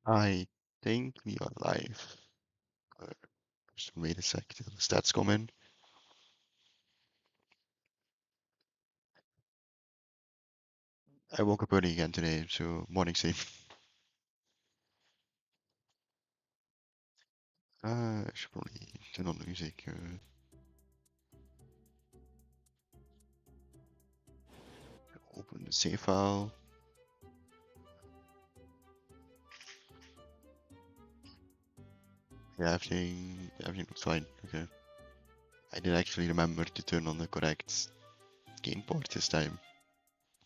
I think we are live. Uh, Just wait a sec till the stats come in. I woke up early again today, so morning safe. I should probably turn on the music. Open the save file. Yeah, everything looks fine. Okay. I did actually remember to turn on the correct game port this time.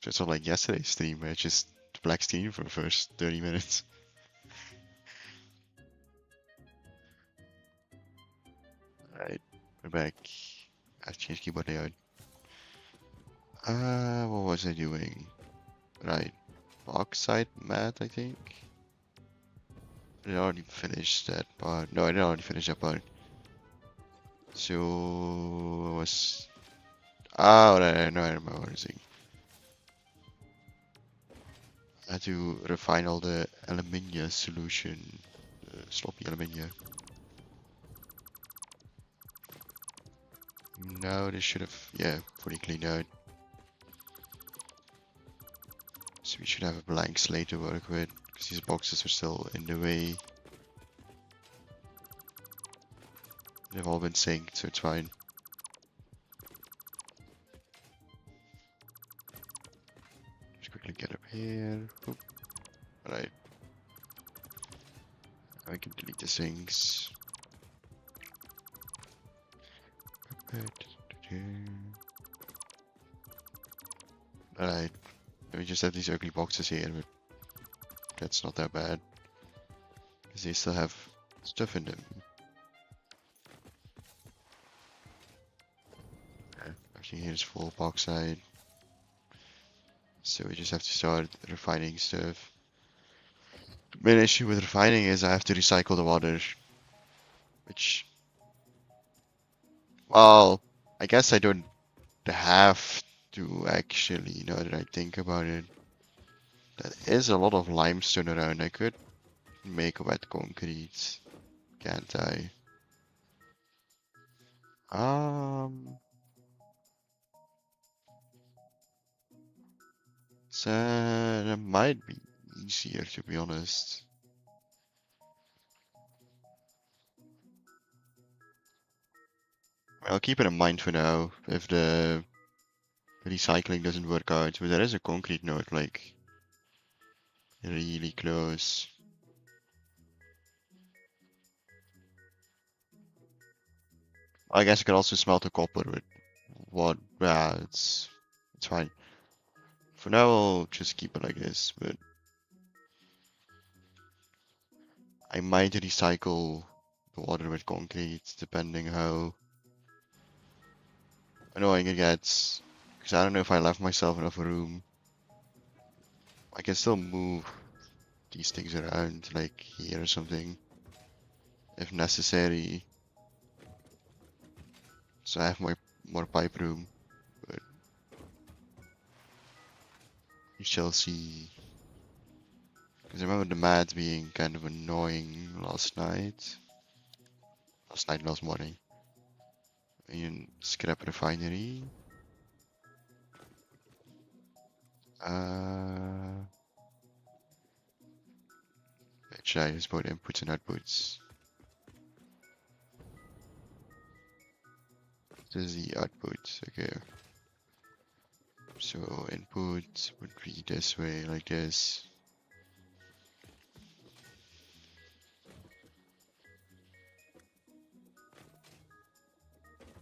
So it's not like yesterday's stream where it's just black screen for the first 30 minutes. Alright, we're back. I've changed keyboard layout. What was I doing? Right, bauxite mat, I think. I did already finish that part. No, I didn't already finish that part. So it was. Oh, right, no, I remember what I was saying. I had to refine all the aluminium solution, sloppy aluminium. Now this should have, yeah, fully cleaned out. So we should have a blank slate to work with, because these boxes are still in the way. They've all been synced, so it's fine. Just quickly get up here. Oop. Right. I can delete the sinks. Alright. We just have these ugly boxes here, but that's not that bad. Because they still have stuff in them. Yeah, everything here is full bauxite. So we just have to start refining stuff. The main issue with refining is I have to recycle the water. Which, well, I guess I don't have to actually, now that I think about it. There is a lot of limestone around. I could make wet concrete, can't I? Um, so that might be easier to be honest. I'll keep it in mind for now if the recycling doesn't work out. But there is a concrete node like really close. I guess I could also smelt the copper with what? Yeah, it's fine. For now, I'll just keep it like this. But I might recycle the water with concrete depending how annoying it gets. Because I don't know if I left myself enough room. I can still move these things around, like here or something, if necessary. So I have more pipe room. But you shall see. Because I remember the mat being kind of annoying last night. Last morning. In scrap refinery. Uh, should I just put inputs and outputs? This is the output, okay. So input would be this way, like this.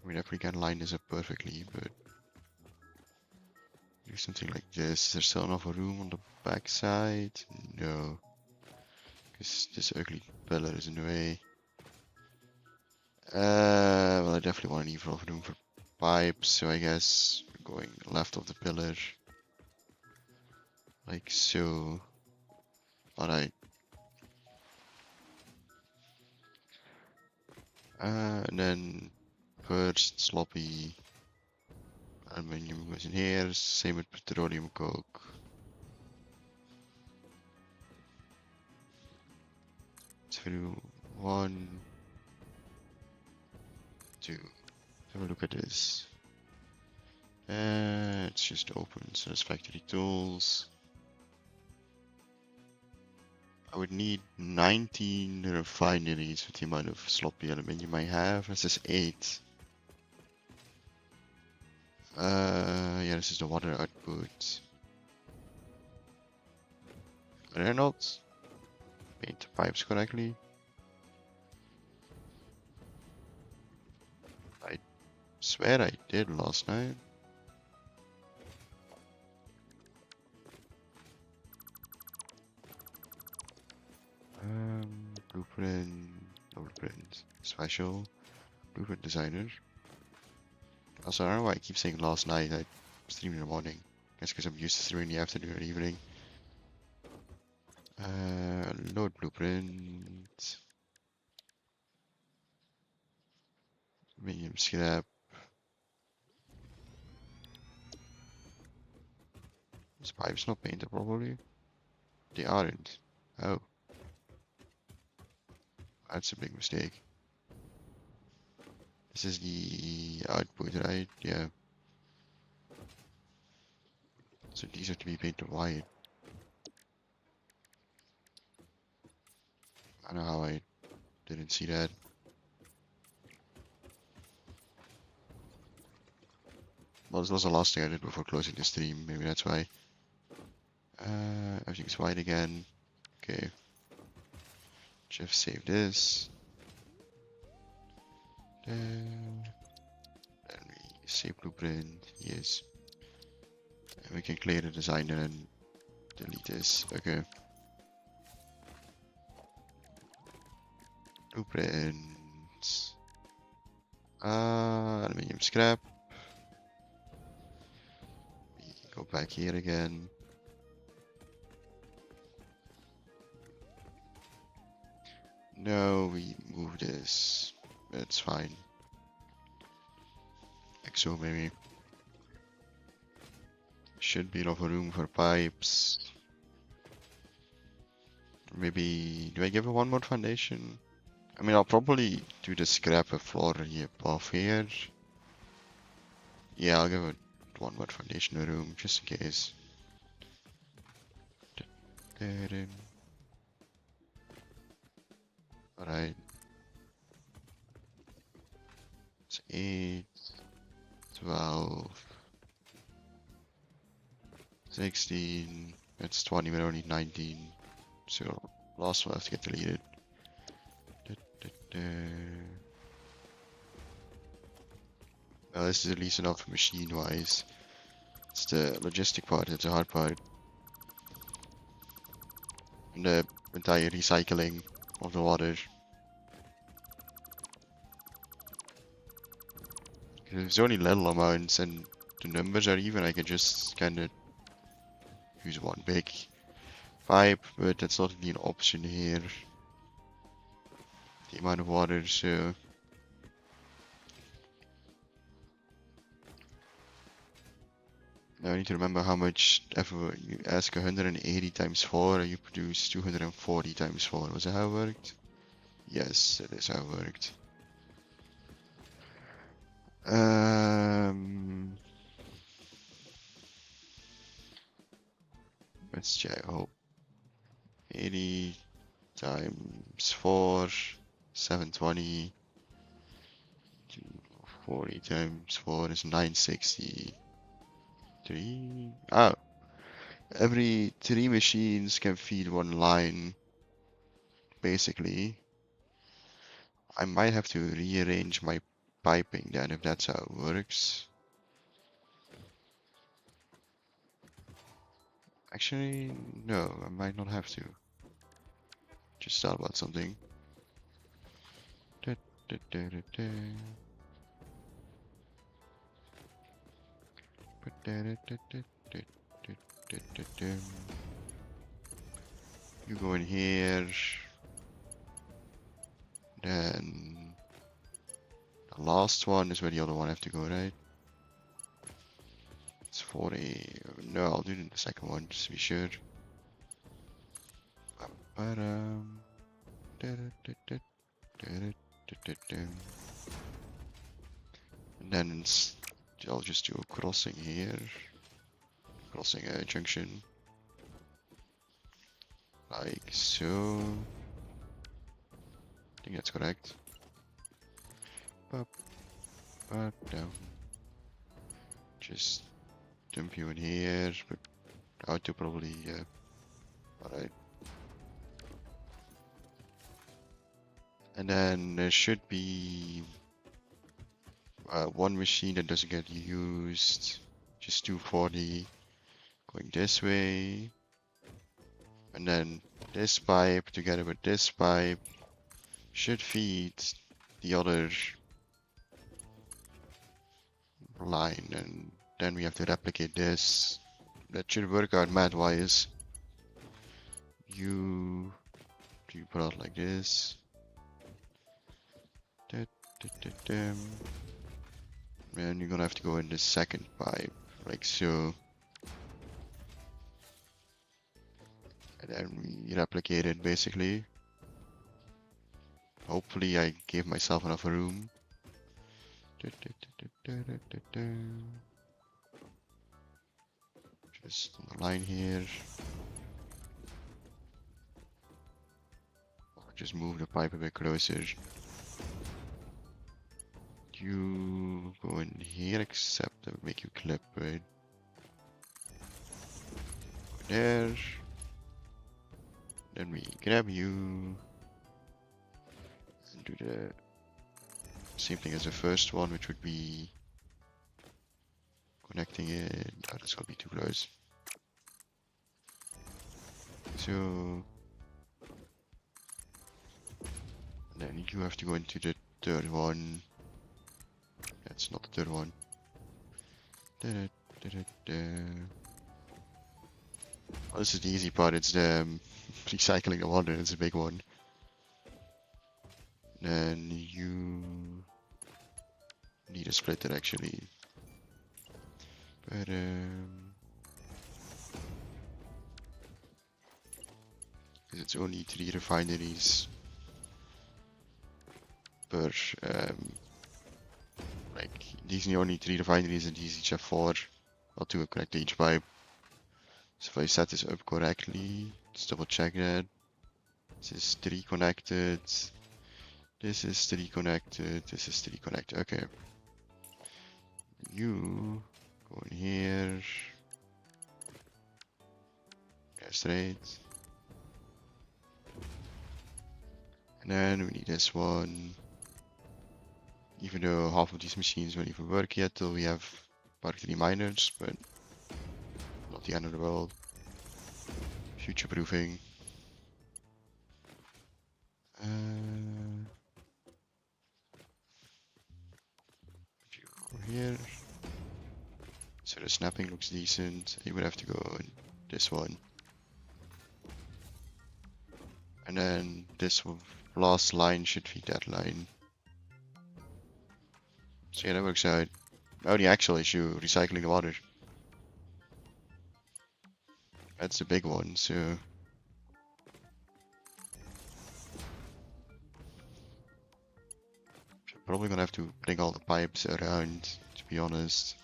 I mean, if we can line this up perfectly, but do something like this. Is there still enough room on the back side? No, because this ugly pillar is in the way. Well, I definitely want to leave enough room for pipes, so I guess going left of the pillar, like so. Alright. And then first sloppy Aluminium goes in here, same with petroleum coke. Through 1, 2. Have a look at this. It's just open, Satisfactory tools. I would need 19 refineries with the amount of sloppy aluminium I have. This is 8. Yeah, this is the water output. Did I not paint the pipes correctly? I swear I did last night. Blueprint, no blueprint, special, blueprint designer. Also, I don't know why I keep saying last night. I streamed in the morning. Guess because I'm used to streaming in the afternoon or evening. Load blueprint. Medium scrap. This pipe's not painted properly. They aren't. Oh. That's a big mistake. This is the output, right? Yeah. So these have to be painted white. I don't know how I didn't see that. Well, this was the last thing I did before closing the stream. Maybe that's why. Everything's white again. Okay. Just save this. Then we save blueprint. Yes. And we can clear the designer and delete this. Okay. Blueprints. Aluminium scrap. We go back here again. No, we move this. That's fine. Like so, maybe. Should be enough room for pipes. Maybe, do I give it one more foundation? I mean, I'll probably do the scrap floor above here. Yeah, I'll give it one more foundation room, just in case. Alright. It's 8, 12, 16, it's 20, we only need 19. So, last one has to get deleted. Well, this is at least enough machine-wise. It's the logistic part that's the hard part. And the entire recycling of the water. If there's only little amounts and the numbers are even, I can just kind of use one big pipe, but that's not really an option here. The amount of water, so now I need to remember how much. If you ask 180 times 4, you produce 240 times 4. Was that how it worked? Yes, that is how it worked. Let's check. Oh, 80 times 4, 720. 40 times 4 is 963. Oh, every 3 machines can feed 1 line, basically. I might have to rearrange my piping then, if that's how it works. Actually, no, I might not have to. Just thought about something. You go in here. Then the last one is where the other one have to go, right? 40. No, I'll do the second one just to be sure. Ba-dum. And then I'll just do a crossing here. Crossing a junction. Like so. I think that's correct. Down. Just dump you in here, but auto probably, yeah. Alright. And then there should be one machine that doesn't get used. Just 240 going this way. And then this pipe together with this pipe should feed the other line, and then we have to replicate this. That should work out math-wise. You put out like this. And you're gonna have to go in the second pipe, like so. And then we replicate it basically. Hopefully I gave myself enough room. Just on the line here. Just move the pipe a bit closer. You go in here, except that would make you clip, right? Go there. Then we grab you. And do the same thing as the first one, which would be connecting it. Oh, that's gonna be too close. So then you have to go into the third one. That's not the third one. Oh, this is the easy part. It's the recycling the water. It's a big one. Then you need a splitter actually. But because it's only 3 refineries per like these are only 3 refineries and these each have 4. I'll do a connect each pipe. So if I set this up correctly, let's double check that. This is 3 connected. This is 3 connected. This is 3 connected. Okay. You go in here. Yeah, straight. And then we need this one. Even though half of these machines won't even work yet till we have Park 3 miners, but not the end of the world. Future proofing. Here. So the snapping looks decent. You would have to go in this one. And then this last line should feed that line. So yeah, that works out. Now the actual issue, recycling the water. That's the big one, so... Probably gonna have to bring all the pipes around, to be honest.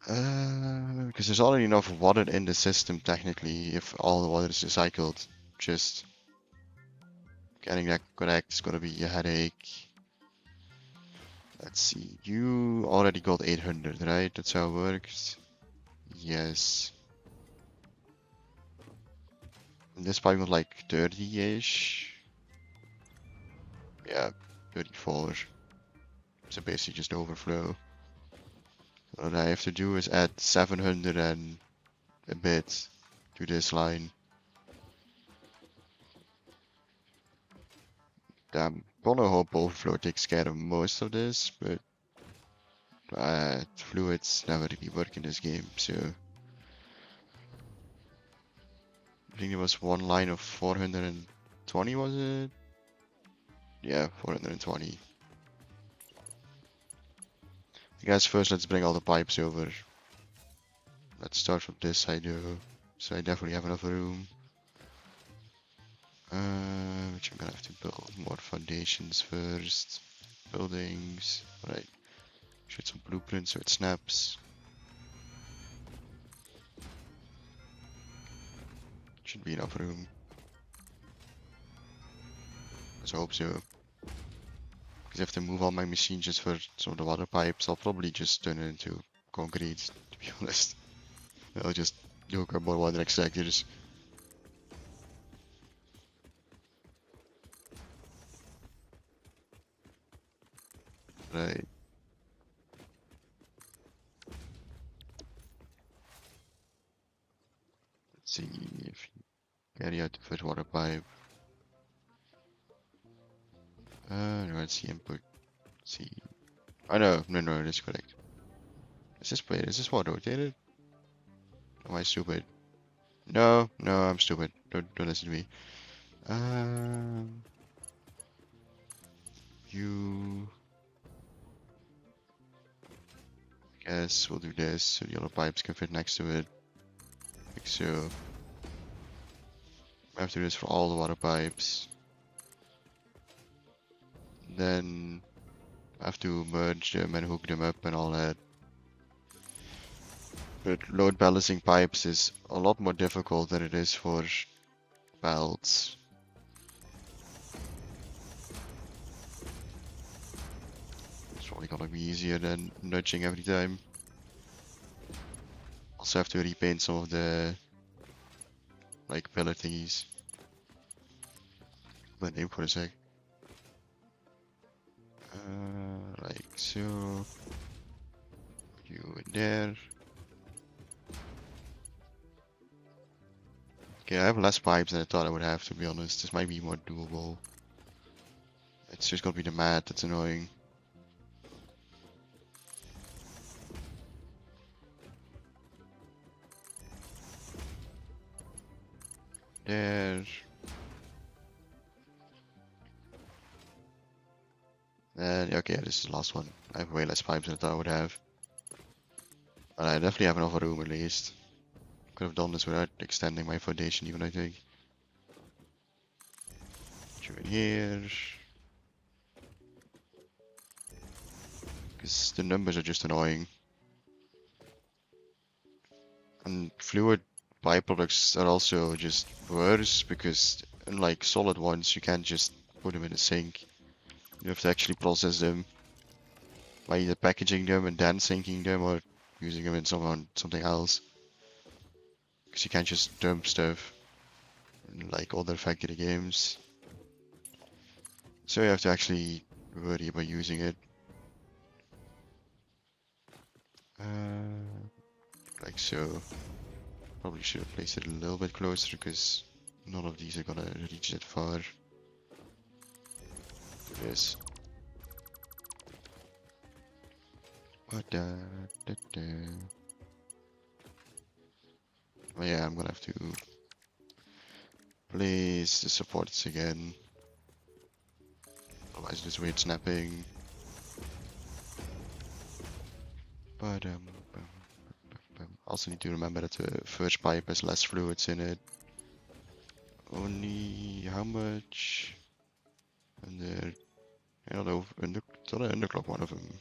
Because there's already enough water in the system, technically, if all the water is recycled. Just getting that correct is gonna be a headache. Let's see, you already got 800, right? That's how it works. Yes. And this pipe was like 30-ish. Yeah, 34. So basically just overflow. What I have to do is add 700 and a bit to this line. I'm gonna hope overflow takes care of most of this, but fluids never really work in this game, so I think there was one line of 420, was it? Yeah, 420. I guess first let's bring all the pipes over. Let's start from this side though. So I definitely have enough room. Which I'm gonna have to build more foundations first. Buildings. Right. Shoot some blueprints so it snaps. Should be enough room. Let's hope so. Because I have to move all my machines just for some of the water pipes. I'll probably just turn it into concrete, to be honest. I'll just hook up more water extractors. Right. Let's see if you carry out the first water pipe. No, let's see input. Let's see. Oh no, that's correct. Is this water rotated? Am I stupid? No, I'm stupid. Don't listen to me. You. Guess we'll do this so the other pipes can fit next to it. Like so. I have to do this for all the water pipes. Then I have to merge them and hook them up and all that. But load balancing pipes is a lot more difficult than it is for belts. It's probably gonna be easier than nudging every time. Also have to repaint some of the like pillar thingies. But name for a sec. Like so. You in there. Okay, I have less pipes than I thought I would have, to be honest. This might be more doable. It's just gonna be the mat that's annoying. There. And okay, this is the last one. I have way less pipes than I thought I would have. But I definitely have enough room at least. Could have done this without extending my foundation even, I think. Put you in here. Because the numbers are just annoying. And fluid byproducts are also just worse because unlike solid ones, you can't just put them in a sink. You have to actually process them by either packaging them and then sinking them or using them in something else. Because you can't just dump stuff like other factory games. So you have to actually worry about using it. Like so. Probably should have placed it a little bit closer because none of these are gonna reach that far. Yes. Oh yeah, I'm gonna have to place the supports again. Otherwise this weird snapping. But also need to remember that the first pipe has less fluids in it. Only how much? And I don't know, thought I underclock one of them.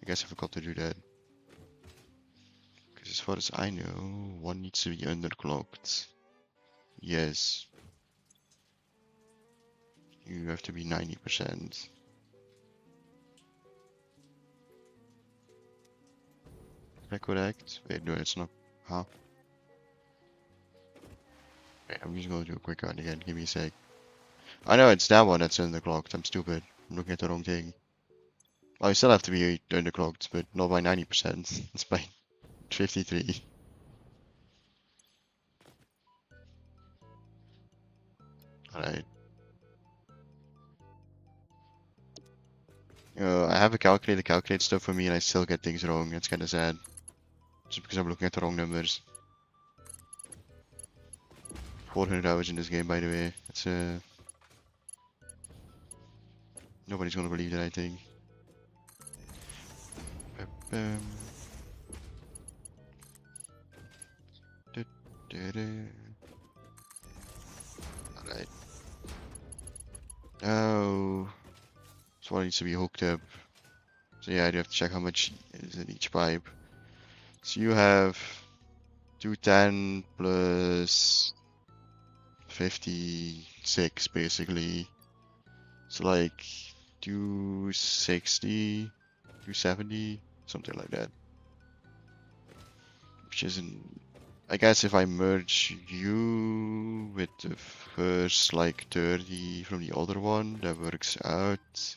I guess I forgot to do that. Because as far as I know, one needs to be underclocked. Yes. You have to be 90%. Is that correct? Wait, no, it's not. Huh? Wait, I'm just gonna do a quick count again. Give me a sec. I know it's that one that's underclocked. I'm stupid. I'm looking at the wrong thing. Oh, you still have to be underclocked, but not by 90%. It's by 53. Alright. I have a calculator calculate stuff for me and I still get things wrong. It's kinda sad. Just because I'm looking at the wrong numbers. 400 hours in this game, by the way. It's nobody's gonna believe that, I think. Boom. Alright. Now, this one needs to be hooked up. So yeah, I do have to check how much is in each pipe. So you have 210 plus 56 basically. So like 260, 270, something like that. Which isn't. I guess if I merge you with the first like 30 from the other one, that works out.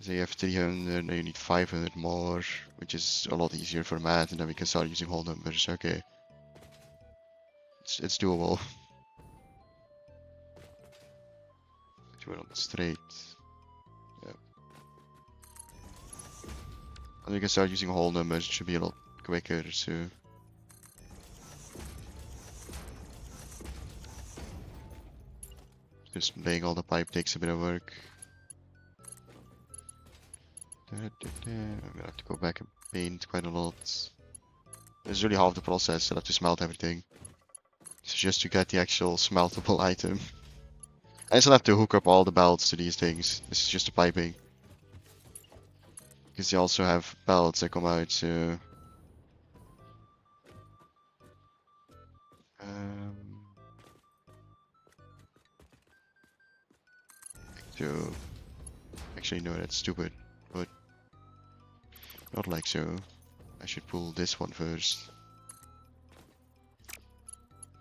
So you have 300, now you need 500 more, which is a lot easier for math, and then we can start using whole numbers. Okay. It's doable. Do it on the straight. Yeah. And we can start using whole numbers, it should be a lot quicker, so. Just laying all the pipe takes a bit of work. I'm gonna have to go back and paint quite a lot. It's really half the process, I'll have to smelt everything. So just to get the actual smeltable item. I still have to hook up all the belts to these things. This is just the piping. Because they also have belts that come out, so... So... Actually, no, that's stupid. But... Not like so. I should pull this one first.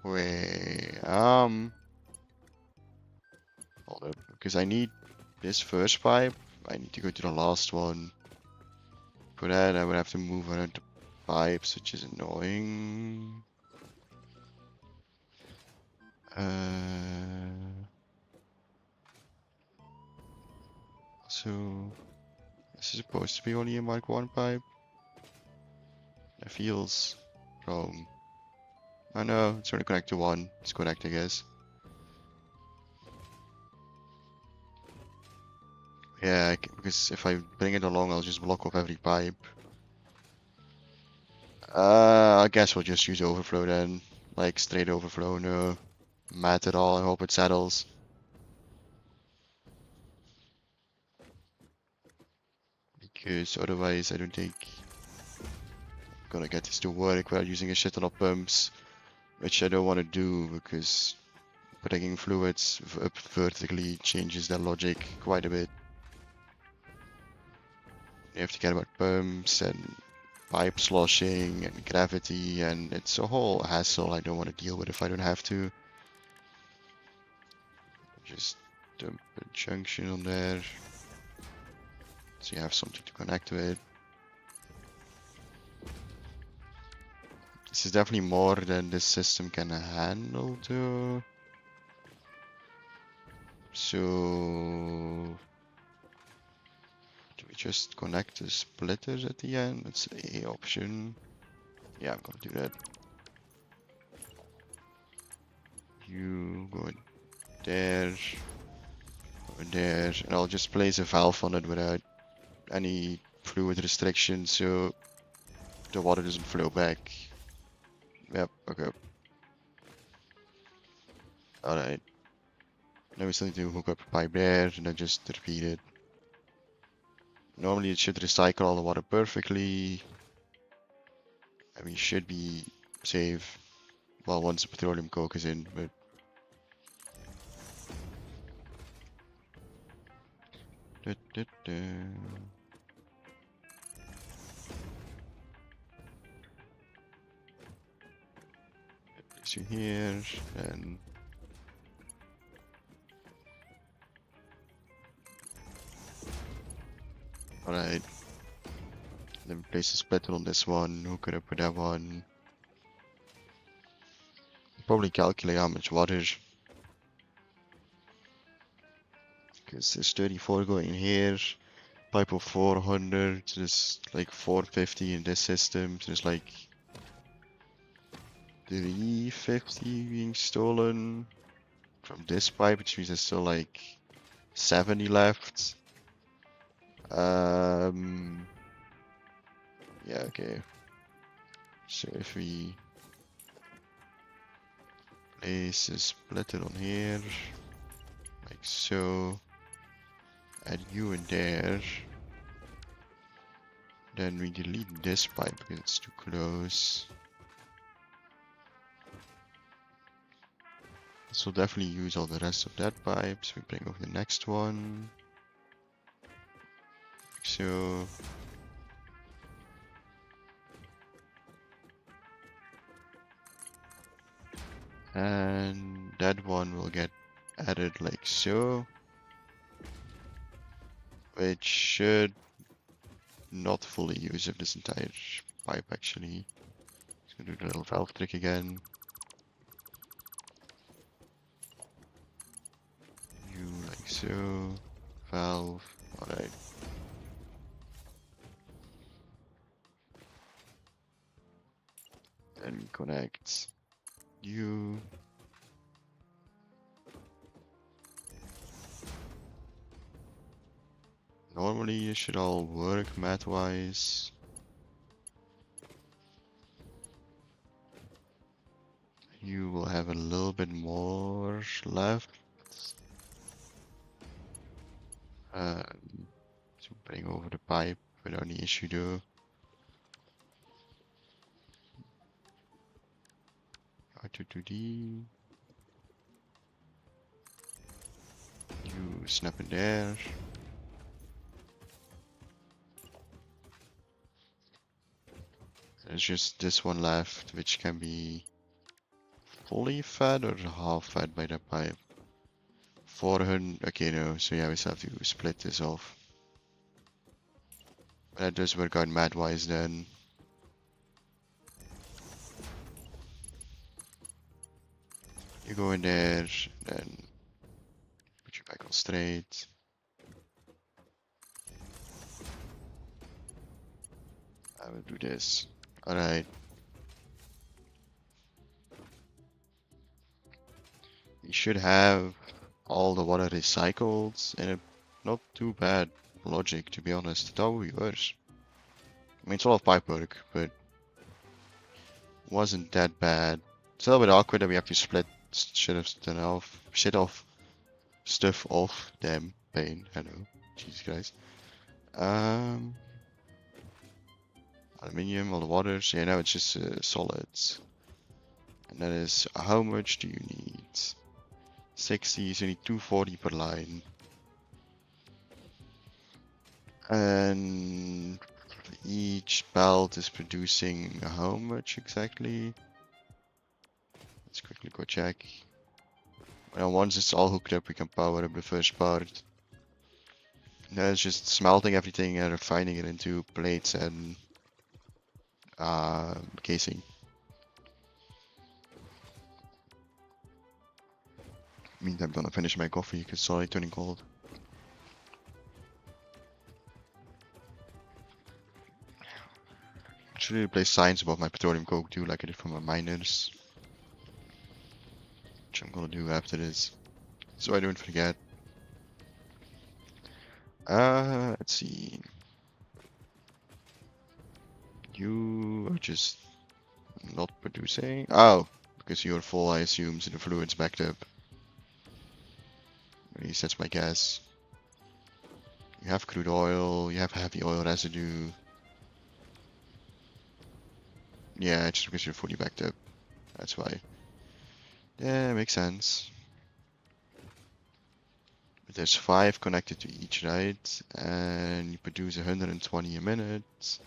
Wait, hold up, because I need this first pipe. I need to go to the last one. For that, I would have to move around the pipes, which is annoying. So this is supposed to be only a Mark 1 pipe. That feels wrong. Oh no, it's only connected to one. It's correct, I guess. Yeah, because if I bring it along, I'll just block off every pipe. I guess we'll just use overflow then. Like straight overflow, no mat at all. I hope it settles. Because otherwise, I don't think I'm gonna get this to work without using a shit ton of pumps. Which I don't want to do because bringing fluids up vertically changes their logic quite a bit. You have to care about pumps and pipe sloshing and gravity, and it's a whole hassle I don't want to deal with if I don't have to. Just dump a junction on there so you have something to connect with. This is definitely more than this system can handle too. So do we just connect the splitters at the end? That's a option. Yeah, I'm gonna do that. You go in there, go in there, and I'll just place a valve on it without any fluid restriction so the water doesn't flow back. Yep, okay. Alright. Now we still need to hook up a pipe there and then just repeat it. Normally it should recycle all the water perfectly. And we should be safe. Well, once the petroleum coke is in, but... Place you here, and... Alright. Then place a splitter on this one, hook it up with that one. Probably calculate how much water. Because there's 34 going here. Pipe of 400, so there's like 450 in this system. So there's like 350 being stolen from this pipe, which means there's still like 70 left. Yeah, okay. So if we place a splitter on here, like so, add you in there, then we delete this pipe because it's too close. This will definitely use all the rest of that pipe, so we bring over the next one. Like so. And that one will get added like so, which should not fully use up this entire pipe actually. Just gonna do the little valve trick again. You like so, valve, alright. Then we connect you. Normally it should all work math-wise. You will have a little bit more left. To bring over the pipe without any issue though. R2-2D. You snap in there. There's just this one left, which can be fully fed or half fed by the pipe. 400, okay no, so yeah, we still have to split this off. But that does work out math-wise then. You go in there, then put you back on straight. I will do this. Alright. You should have all the water recycled and a not too bad logic, to be honest. That would be worse. I mean, it's a lot of pipe work, but wasn't that bad. It's a little bit awkward that we have to split stuff off. Damn pain. I know. Jesus Christ. Aluminium, all the waters. Yeah, now it's just solids. And that is how much do you need? 60, so you need 240 per line. And each belt is producing how much exactly? Let's quickly go check. Well, once it's all hooked up, we can power up the first part. Now it's just smelting everything and refining it into plates and casing. Meantime, I'm gonna finish my coffee because it's already turning cold. I should really place signs above my petroleum coke too, like I did for my miners. Which I'm gonna do after this, so I don't forget. Let's see. You are just not producing. Oh, because you're full, I assume, so the fluid's backed up. At least that's my guess. You have crude oil, you have heavy oil residue. Yeah, just because you're fully backed up. That's why. Yeah, makes sense. But there's 5 connected to each, right? And you produce 120 a minute.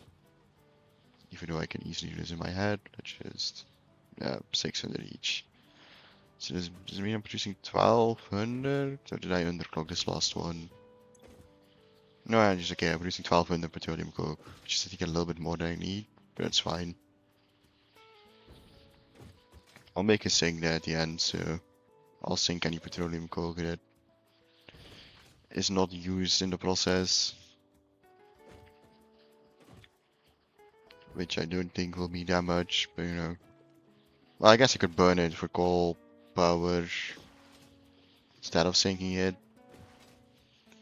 Even though I can easily do this in my head. Let's just... yeah, 600 each. So does it mean I'm producing 1200? Or did I underclock this last one? No, I'm just okay, I'm producing 1200 petroleum coke. Which is I think a little bit more than I need. But that's fine. I'll make a sink there at the end, so I'll sink any petroleum coke that is not used in the process. Which I don't think will be that much, but you know. Well, I guess I could burn it for coal power instead of sinking it.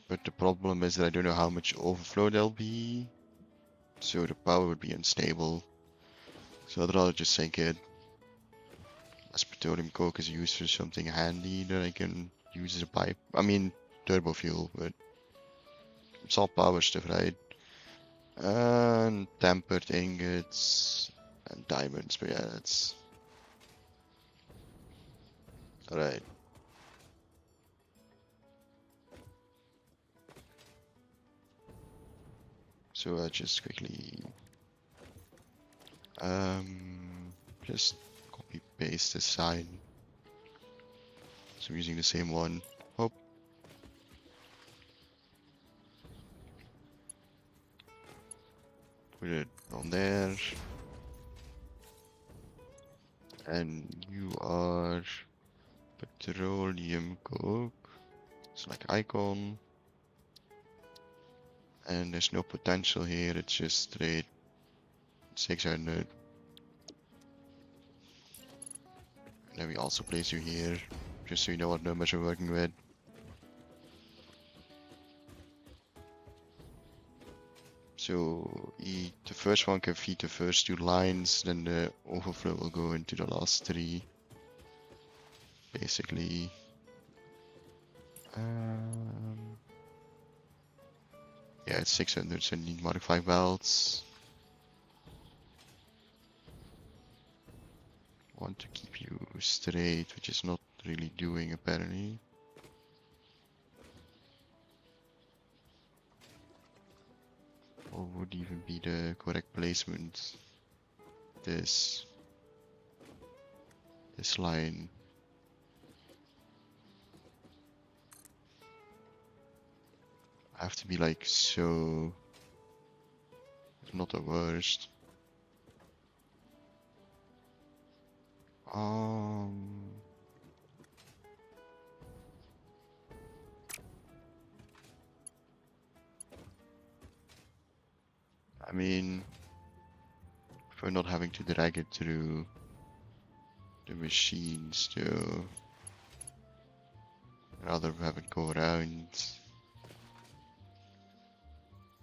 But the problem is that I don't know how much overflow there'll be. So the power would be unstable. So I'd rather just sink it. As petroleum coke is used for something handy that I can use as a pipe. I mean, turbo fuel, but it's all power stuff, right? And tempered ingots and diamonds, but yeah, that's alright. So I just quickly just copy paste the sign. So I'm using the same one. Hop. Put it on there. And you are petroleum coke. It's like icon. And there's no potential here, it's just straight 600. And then we also place you here, just so you know what numbers we're working with. So the first one can feed the first 2 lines, then the overflow will go into the last 3. Basically. Yeah, it's 600, so I need more than 5 belts. Want to keep you straight, which is not really doing apparently. Or would even be the correct placement? This line. I have to be like so, not the worst. I mean, for not having to drag it through the machine still, rather have it go around.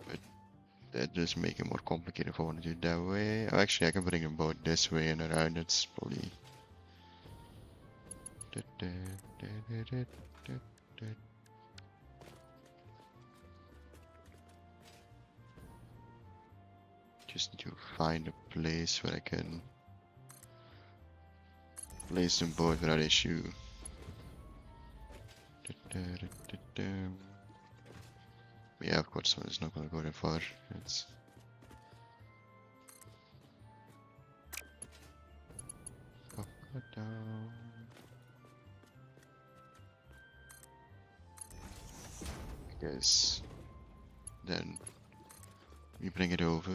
But that does make it more complicated if I want to do it that way. Actually, I can bring them both this way and around. It's probably. Just need to find a place where I can place them both without issue. Yeah, of course, it's not gonna go that far. It's up and down. I guess then we bring it over.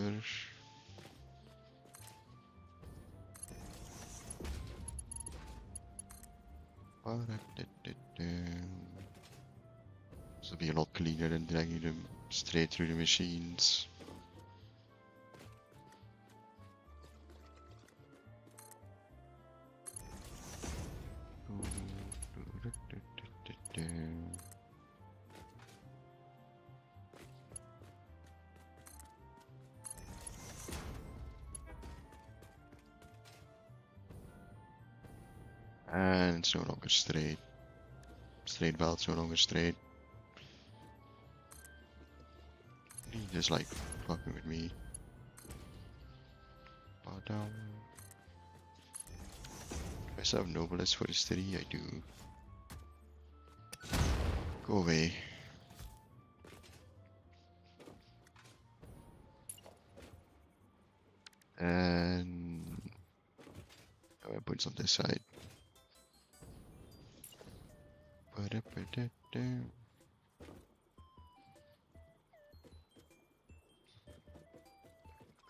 This will be a lot cleaner than dragging them straight through the machines. And it's no longer straight. Straight belt's no longer straight. He just like fucking with me. Bow down. Do I still have Noblesse for the city? I do. Go away. And I put on this side.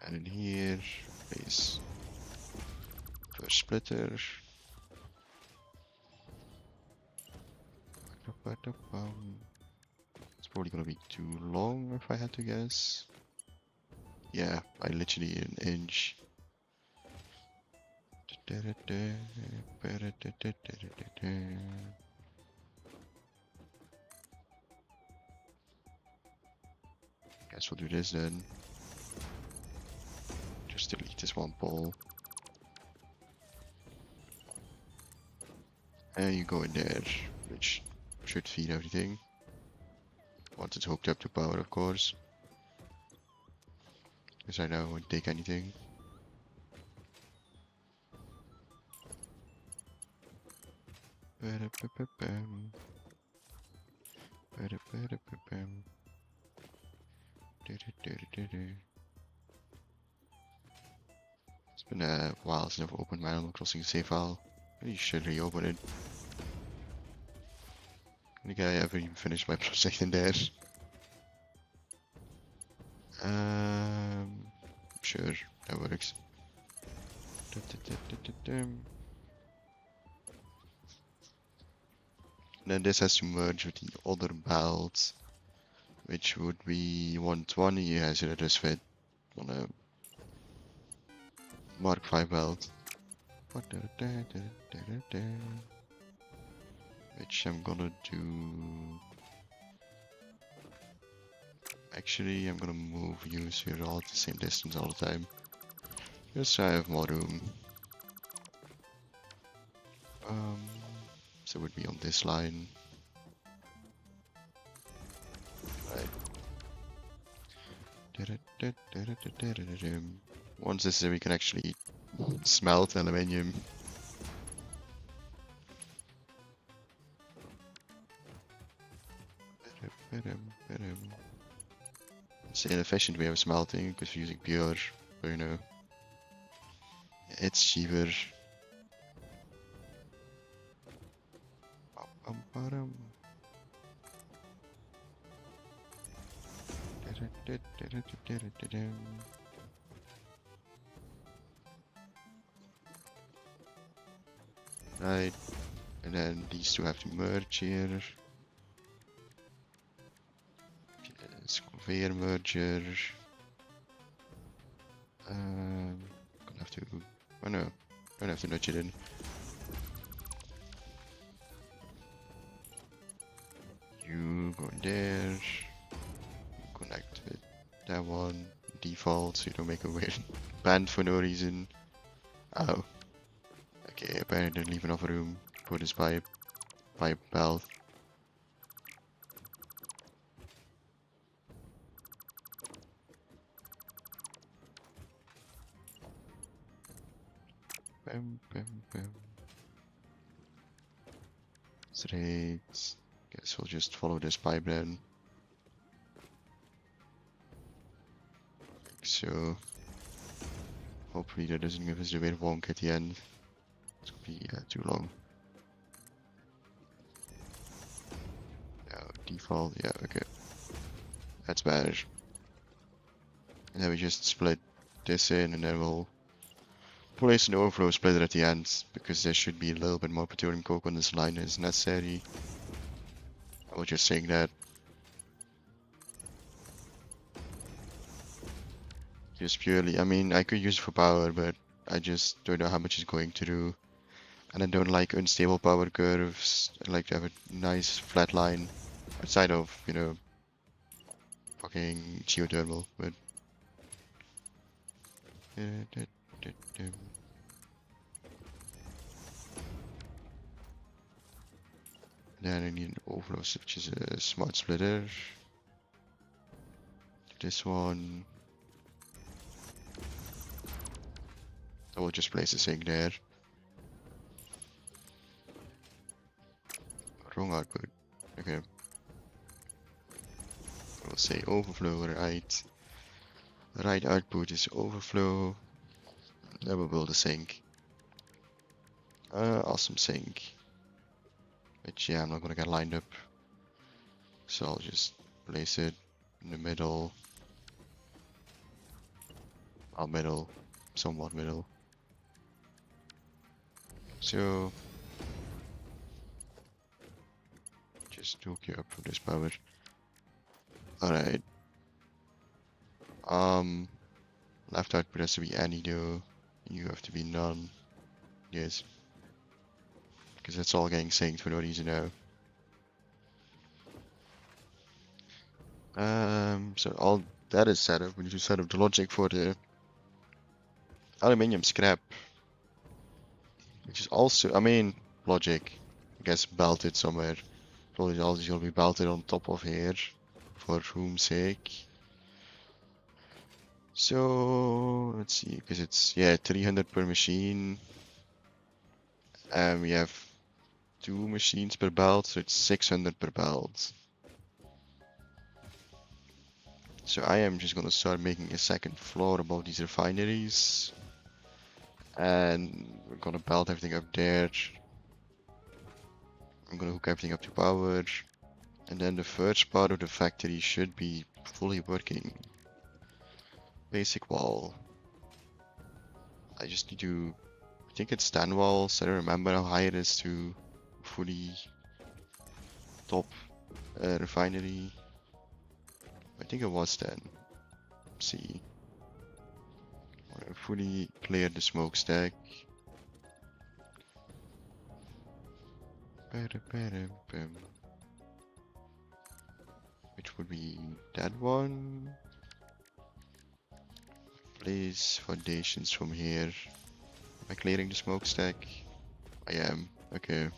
And in here, place first splitter. It's probably gonna be too long if I had to guess. Yeah, I literally an inch. Guess we'll do this then. Just delete this one pole. And you go in there, which should feed everything. Once it's hooked up to power, of course. Because I know it won't take anything. Ba-da-ba-ba-bam. Ba-da-ba-da-ba-bam. Du-du-du-du-du-du. It's been a while since I've opened my Animal Crossing save file. You should reopen it. I think I ever even finished my project in there. Sure, that works. And then this has to merge with the other belt, which would be 120. Yeah, so that does fit on a Mark 5 belt. Which I'm gonna do. Actually, I'm gonna move you so you're all at the same distance all the time. Just so I have more room. So it would be on this line. Right. Once this is, we can actually smelt aluminium. It's inefficient way of smelting because we're using pure, but you know, it's cheaper. Right, and then these two have to merge here. It's conveyor merger. Gonna have to. Oh no, don't have to nudge it in. You go in there. Connect with that one. Default, so you don't make a weird band for no reason. Oh. Okay, apparently didn't leave enough room for this pipe belt. Bam, bam, bam. Straight. Guess we'll just follow this pipe then. Like so. Hopefully that doesn't give us a weird wonk at the end. It's gonna be too long. No, default, yeah, okay. That's better. And then we just split this in and then we'll place an overflow splitter at the end because there should be a little bit more petroleum coke on this line as necessary. I was just saying that. Just purely, I mean, I could use it for power, but I just don't know how much it's going to do. And I don't like unstable power curves. I like to have a nice flat line outside of, you know, fucking geothermal, but. Then I need an overflow, which is a smart splitter. This one. I will just place the sink there. Wrong output. Okay. We'll say overflow, right. Right output is overflow. Then we'll build a sink. Awesome sink. Which, yeah, I'm not gonna get lined up. So I'll just place it in the middle. Middle. Somewhat middle. So just hook you up for this power. Alright. Left output has to be any though. You have to be none. Yes. Because it's all getting synced for no reason now. So all that is set up. We need to set up the logic for the aluminium scrap, which is also, I mean, logic. I guess belted somewhere. Probably all these will be belted on top of here, for room's sake. So let's see, because it's, yeah, 300 per machine. And we have 2 machines per belt, so it's 600 per belt. So I am just gonna start making a second floor above these refineries. And we're gonna belt everything up there. I'm gonna hook everything up to power. And then the first part of the factory should be fully working. Basic wall. I just need to, I think it's 10 walls. I don't remember how high it is to fully top refinery. I think it was 10. Let's see. Fully clear the smokestack. Which would be that one. Place foundations from here. Am I clearing the smokestack? I am. Okay.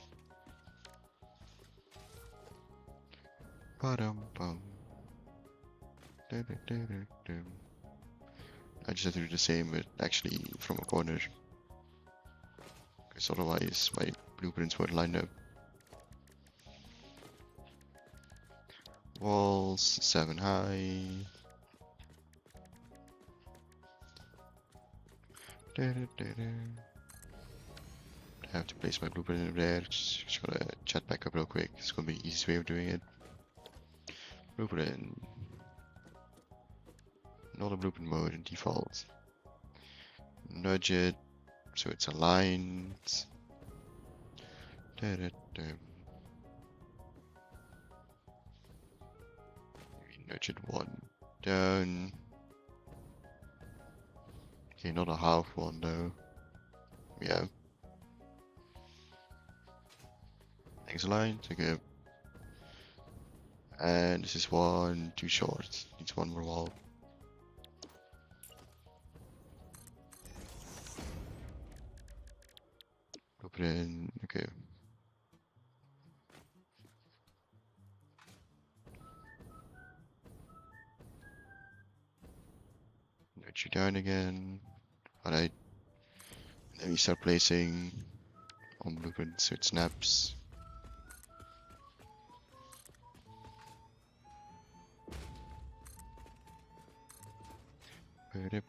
Ba-dum-bum. Da-da-da-da-dum. I just have to do the same, but actually from a corner. Because otherwise my blueprints won't line up. Walls 7 high. Da-da-da-da. I have to place my blueprint in there. Just gotta chat back up real quick. It's gonna be the easiest way of doing it. Blueprint. Not a blueprint mode in default. Nudge it so it's aligned. Da-da-da. Nudge it 1 down. Okay, not a half one though. Yeah. Things aligned. Okay. And this is 1 too short. Needs 1 more wall. Blueprint. Okay. Nudge you down again. Alright. Then we start placing on blueprint so it snaps. Alright.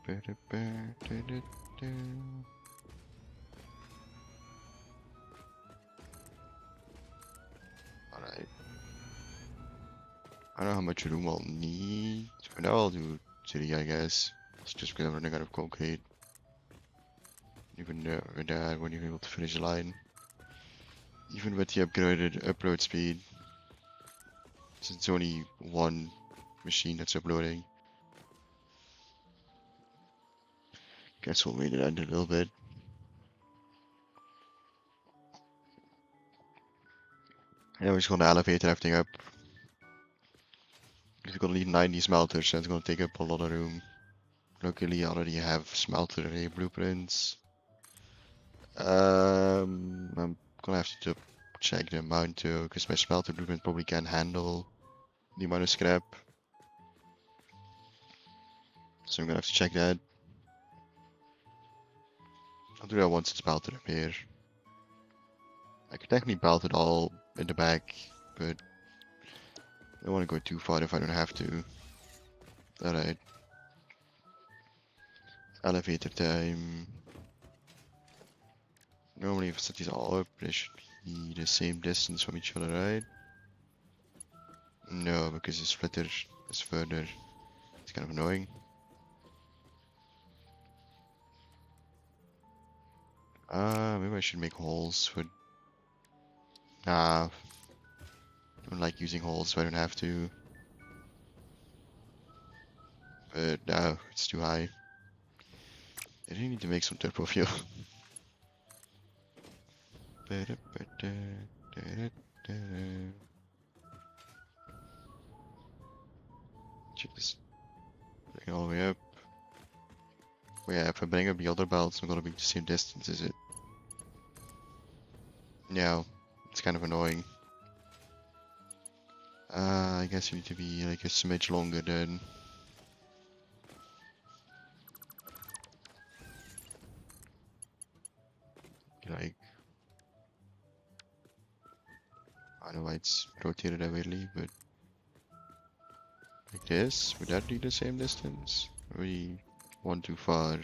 I don't know how much room I'll need. For now I'll do 3, I guess. It's just because I'm running out of concrete. Even with that, I won't even be able to finish the line. Even with the upgraded upload speed. Since it's only 1 machine that's uploading. Guess we'll wait it out a little bit. Yeah, we're just gonna elevate everything up. We're gonna need 90 smelters, so it's gonna take up a lot of room. Luckily, I already have smelter array blueprints. I'm gonna have to check the amount too, because my smelter blueprint probably can't handle the amount of scrap. So I'm gonna have to check that. I'll do that once it's belted up here. I could technically belt it all in the back, but I don't want to go too far if I don't have to. Alright. Elevator time. Normally if I set these all up, they should be the same distance from each other, right? No, because the splitter is further. It's kind of annoying. Maybe I should make holes for... Nah. I don't like using holes, so I don't have to. But no, it's too high. I really need to make some turbo fuel. Check this. Bring it all the way up. But yeah, if I bring up the other belts, I'm gonna be the same distance as it. Yeah, it's kind of annoying. I guess you need to be like a smidge longer then. Like, I don't know why it's rotated that weirdly, but like this, would that be the same distance? Or we one too far?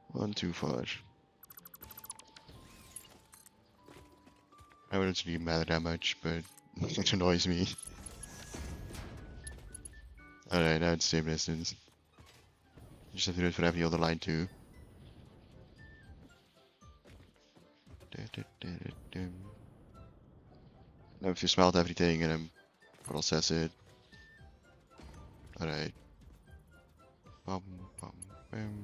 One too far. I wouldn't really matter that much, but it annoys me. Alright, now it's the same distance. You just have to do it for every other line too. Now if you smelt everything and then process it. Alright. Bum, bum, bum.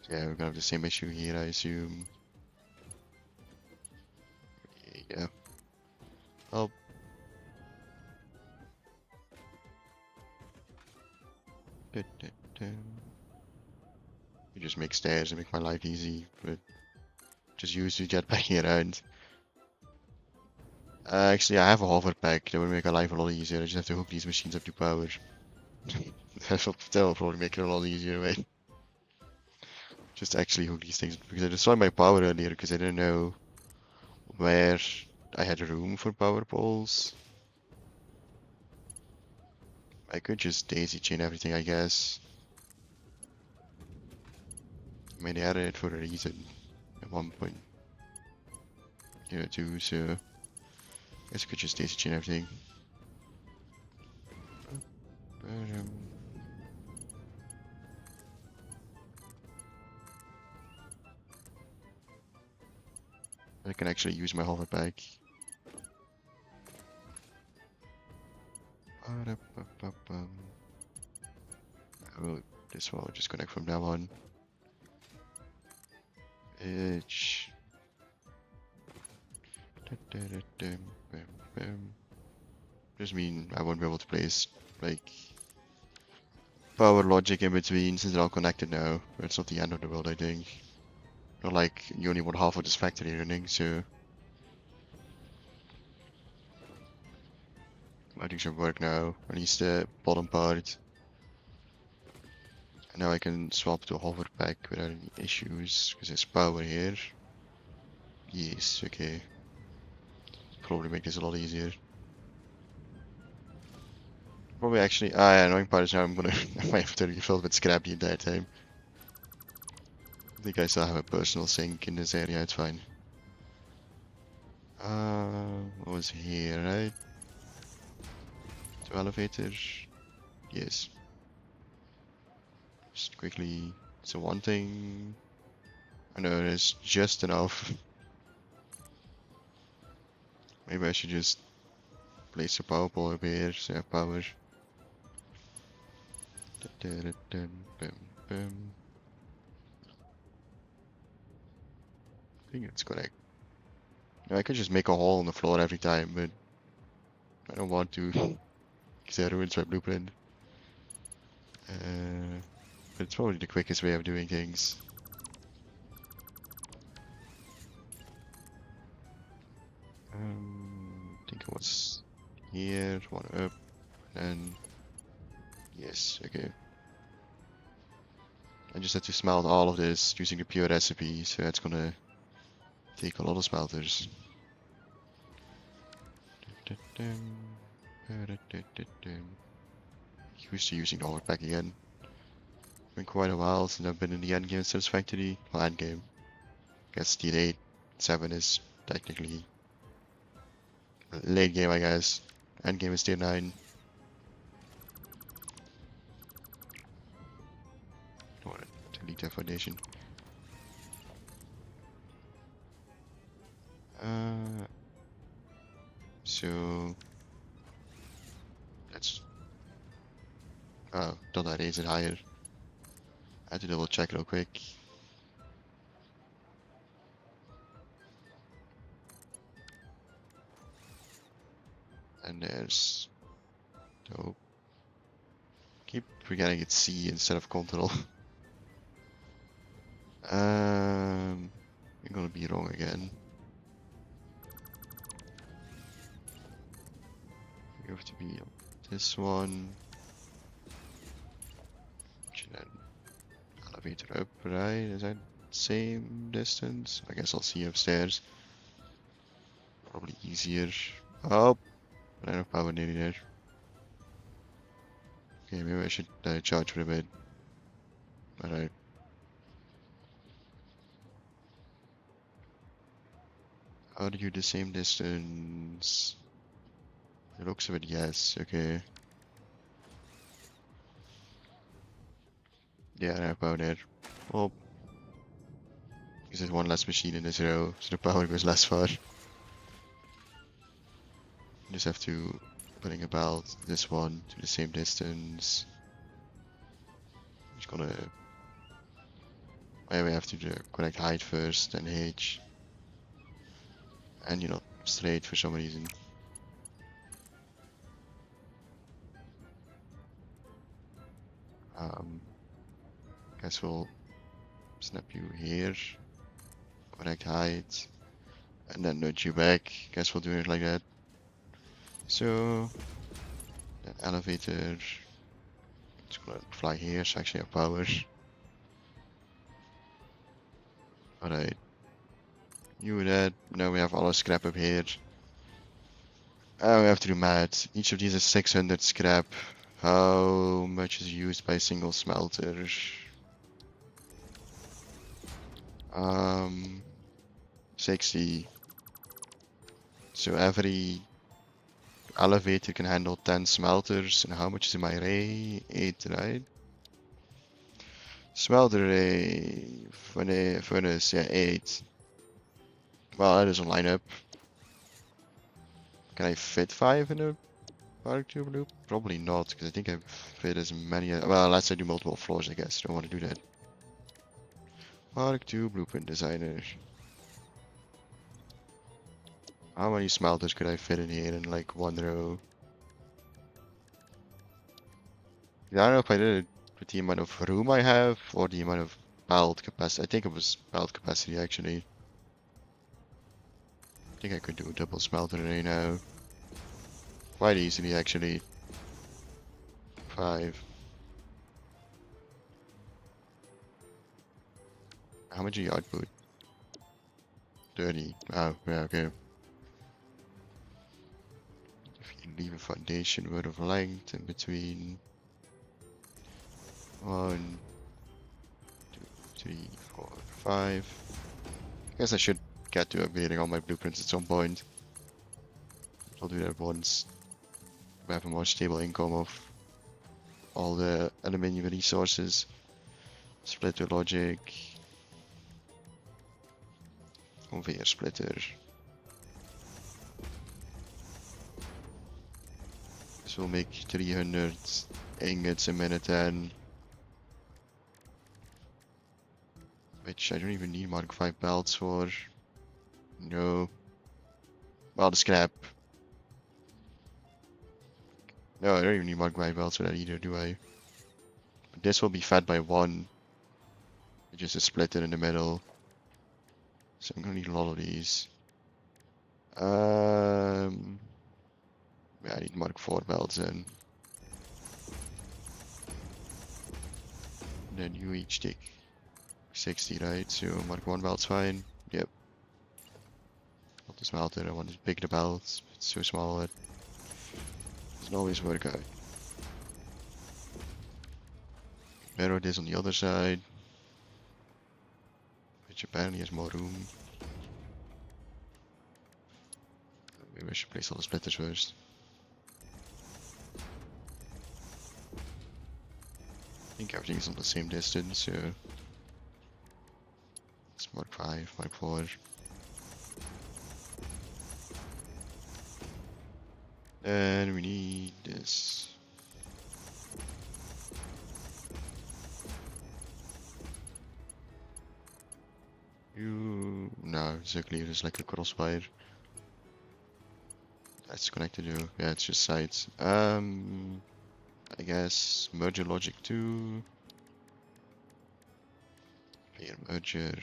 Yeah, we're gonna have the same issue here, I assume. Yeah. Oh. You just make stairs and make my life easy, but just use the jetpack around. Actually, I have a hover pack that would make our life a lot easier. I just have to hook these machines up to power. That will probably make it a lot easier, right? Just actually hook these things because I destroyed my power earlier because I didn't know where I had room for power poles. I could just daisy chain everything, I guess. I mean, they added it for a reason at one point. Yeah, too, so I guess I could just daisy chain everything. I can actually use my hover pack. This will just connect from now on. Itch. Just mean I won't be able to place like power logic in between since they're all connected now. It's not the end of the world, I think. Not like you only want half of this factory running, so I think should work now. At least the bottom part. And now I can swap to a hover pack without any issues because there's power here. Yes, okay. Probably make this a lot easier. Probably actually, yeah, annoying part is now I might have to refill with scrap the entire time. I think I still have a personal sink in this area, it's fine. What was here, right? Two elevators. Yes. Just quickly, so one thing. I know there's just enough. Maybe I should just place a power pole over here so I have power. I think it's correct. Now, I could just make a hole in the floor every time, but I don't want to because that ruins my blueprint. But it's probably the quickest way of doing things. I think it was here, one up, and yes, okay. I just had to smelt all of this using the pure recipe, so that's gonna take a lot of smelters. Used to using the hover pack again. Been quite a while since I've been in the endgame Satisfactory. Well, endgame. I guess Tier 8, 7 is technically late game, I guess. Endgame is Tier 9. Don't want to delete that foundation. So let's. Oh, don't I raise it higher? I had to double check real quick. And there's. Dope. Keep we're getting it C instead of control. I'm gonna be wrong again. You have to be on this one. And then elevator up, right? Is that same distance? I guess I'll see you upstairs. Probably easier. Oh, I don't have power nearly there. Okay, maybe I should charge for a bit. Alright. Are you the same distance? It looks of it, yes. Okay. Yeah, I have power there. Well, because there's one less machine in this row, so the power goes less far. Just have to bring about this one to the same distance. I'm just gonna. I have to do correct height first, then H. And straight for some reason. Guess we'll snap you here. Correct height. And then nudge you back. Guess we'll do it like that. So, that elevator. It's gonna fly here, so I actually have power. Alright. You that. Now we have all our scrap up here. Oh, we have to do math. Each of these is 600 scrap. How much is used by a single smelter? 60. So every elevator can handle 10 smelters. And how much is in my array? 8, right? Smelter array, furnace, yeah, 8. Well, that doesn't line up. Can I fit 5 in a arc tube loop? Probably not, because I think I fit as many. Well, unless I do multiple floors, I guess. Don't want to do that. Arc tube blueprint designer. How many smelters could I fit in here in like one row? I don't know if I did it with the amount of room I have or the amount of belt capacity. I think it was belt capacity actually. I think I could do a double smelter array now. Quite easily actually. 5. How much are you output? 30. Oh, yeah, okay. If you leave a foundation word of length in between 1, 2, 3, 4, 5. I guess I should get to upgrading all my blueprints at some point. I'll do that once we have a more stable income of all the aluminium resources. Splitter logic. Conveyor splitter. This will make 300 ingots a minute then. Which I don't even need Mark 5 belts for. No. Well, the scrap. No, I don't even need Mark 5 belts for that either, do I? But this will be fed by 1. Just a splitter in the middle. So I'm gonna need a lot of these. Yeah, I need Mark 4 belts in. And then you each take 60, right? So Mark 1 belt's fine. Yep. Not the smelter, I want to pick the belts. It's so small that it doesn't always work out. Mirror this on the other side. Which apparently has more room. Maybe I should place all the splitters first. I think everything is on the same distance, so it's Mark 5, Mark 4. Then we need this. No, exactly, there's like a crossfire. That's connected to, yeah, it's just sides. I guess merger logic 2. Player merger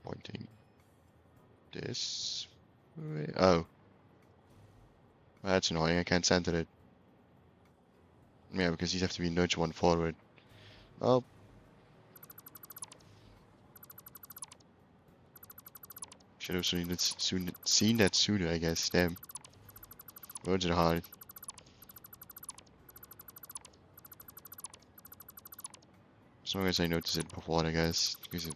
pointing this way. Oh, that's annoying. I can't center it. Yeah, because these have to be nudge one forward. Oh, should have seen that sooner, I guess. Damn, words are hard. As long as I notice it before, I guess. Because if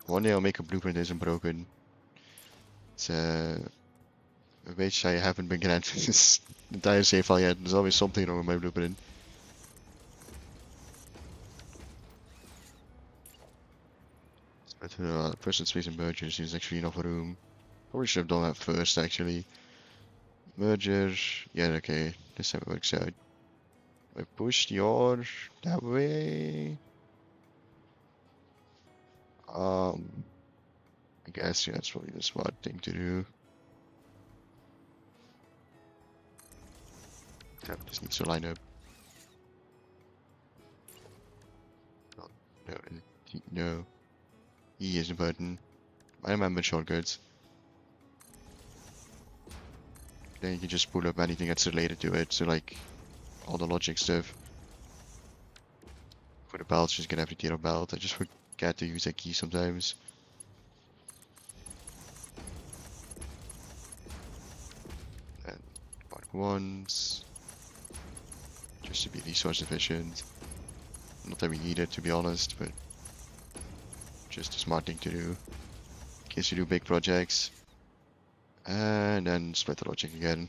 one day I'll make a blueprint that isn't broken, it's a wish I haven't been granted this entire save file yet. There's always something wrong with my blueprint. But person space and mergers is actually enough room. Probably should have done that first, actually. Merger, yeah, okay, this time it works out. I pushed your that way. I guess yeah, that's probably the smart thing to do. Tap just needs to line up. Oh, no, no. E is the button. I remember shortcuts. Then you can just pull up anything that's related to it. So like all the logic stuff. For the belts, just gonna have to get a belt. I just forget to use that key sometimes. And part ones. Just to be resource efficient. Not that we need it, to be honest, but just a smart thing to do in case you do big projects. And then split the logic again.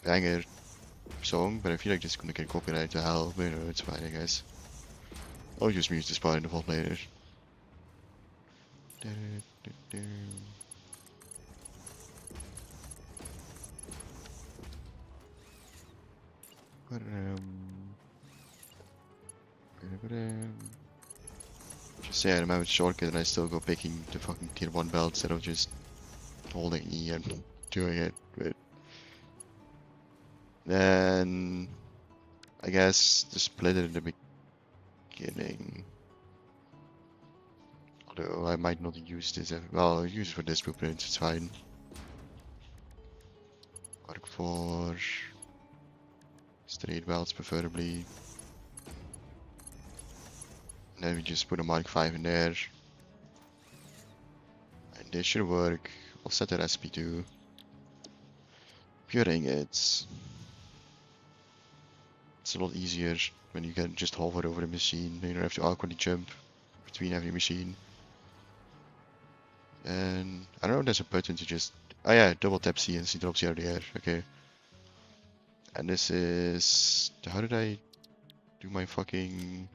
Banger song, but I feel like this is gonna get copyrighted to hell, but you know, it's fine, I guess. I'll just use this part in the vault later. Just say I remember shortcut and I still go picking the fucking tier 1 belt instead of just holding E and doing it, but then I guess the split it in the beginning. Although I might not use this, well, I'll use it for this blueprint, it's fine. Mark 4, straight belts preferably. And then we just put a Mark 5 in there. And this should work. I'll set the recipe to pure ingots. It's a lot easier when you can just hover over the machine. You don't have to awkwardly jump between every machine. And I don't know if there's a button to just... Oh yeah, double tap C and C drops you out of the air. Okay. And this is... How did I do my fucking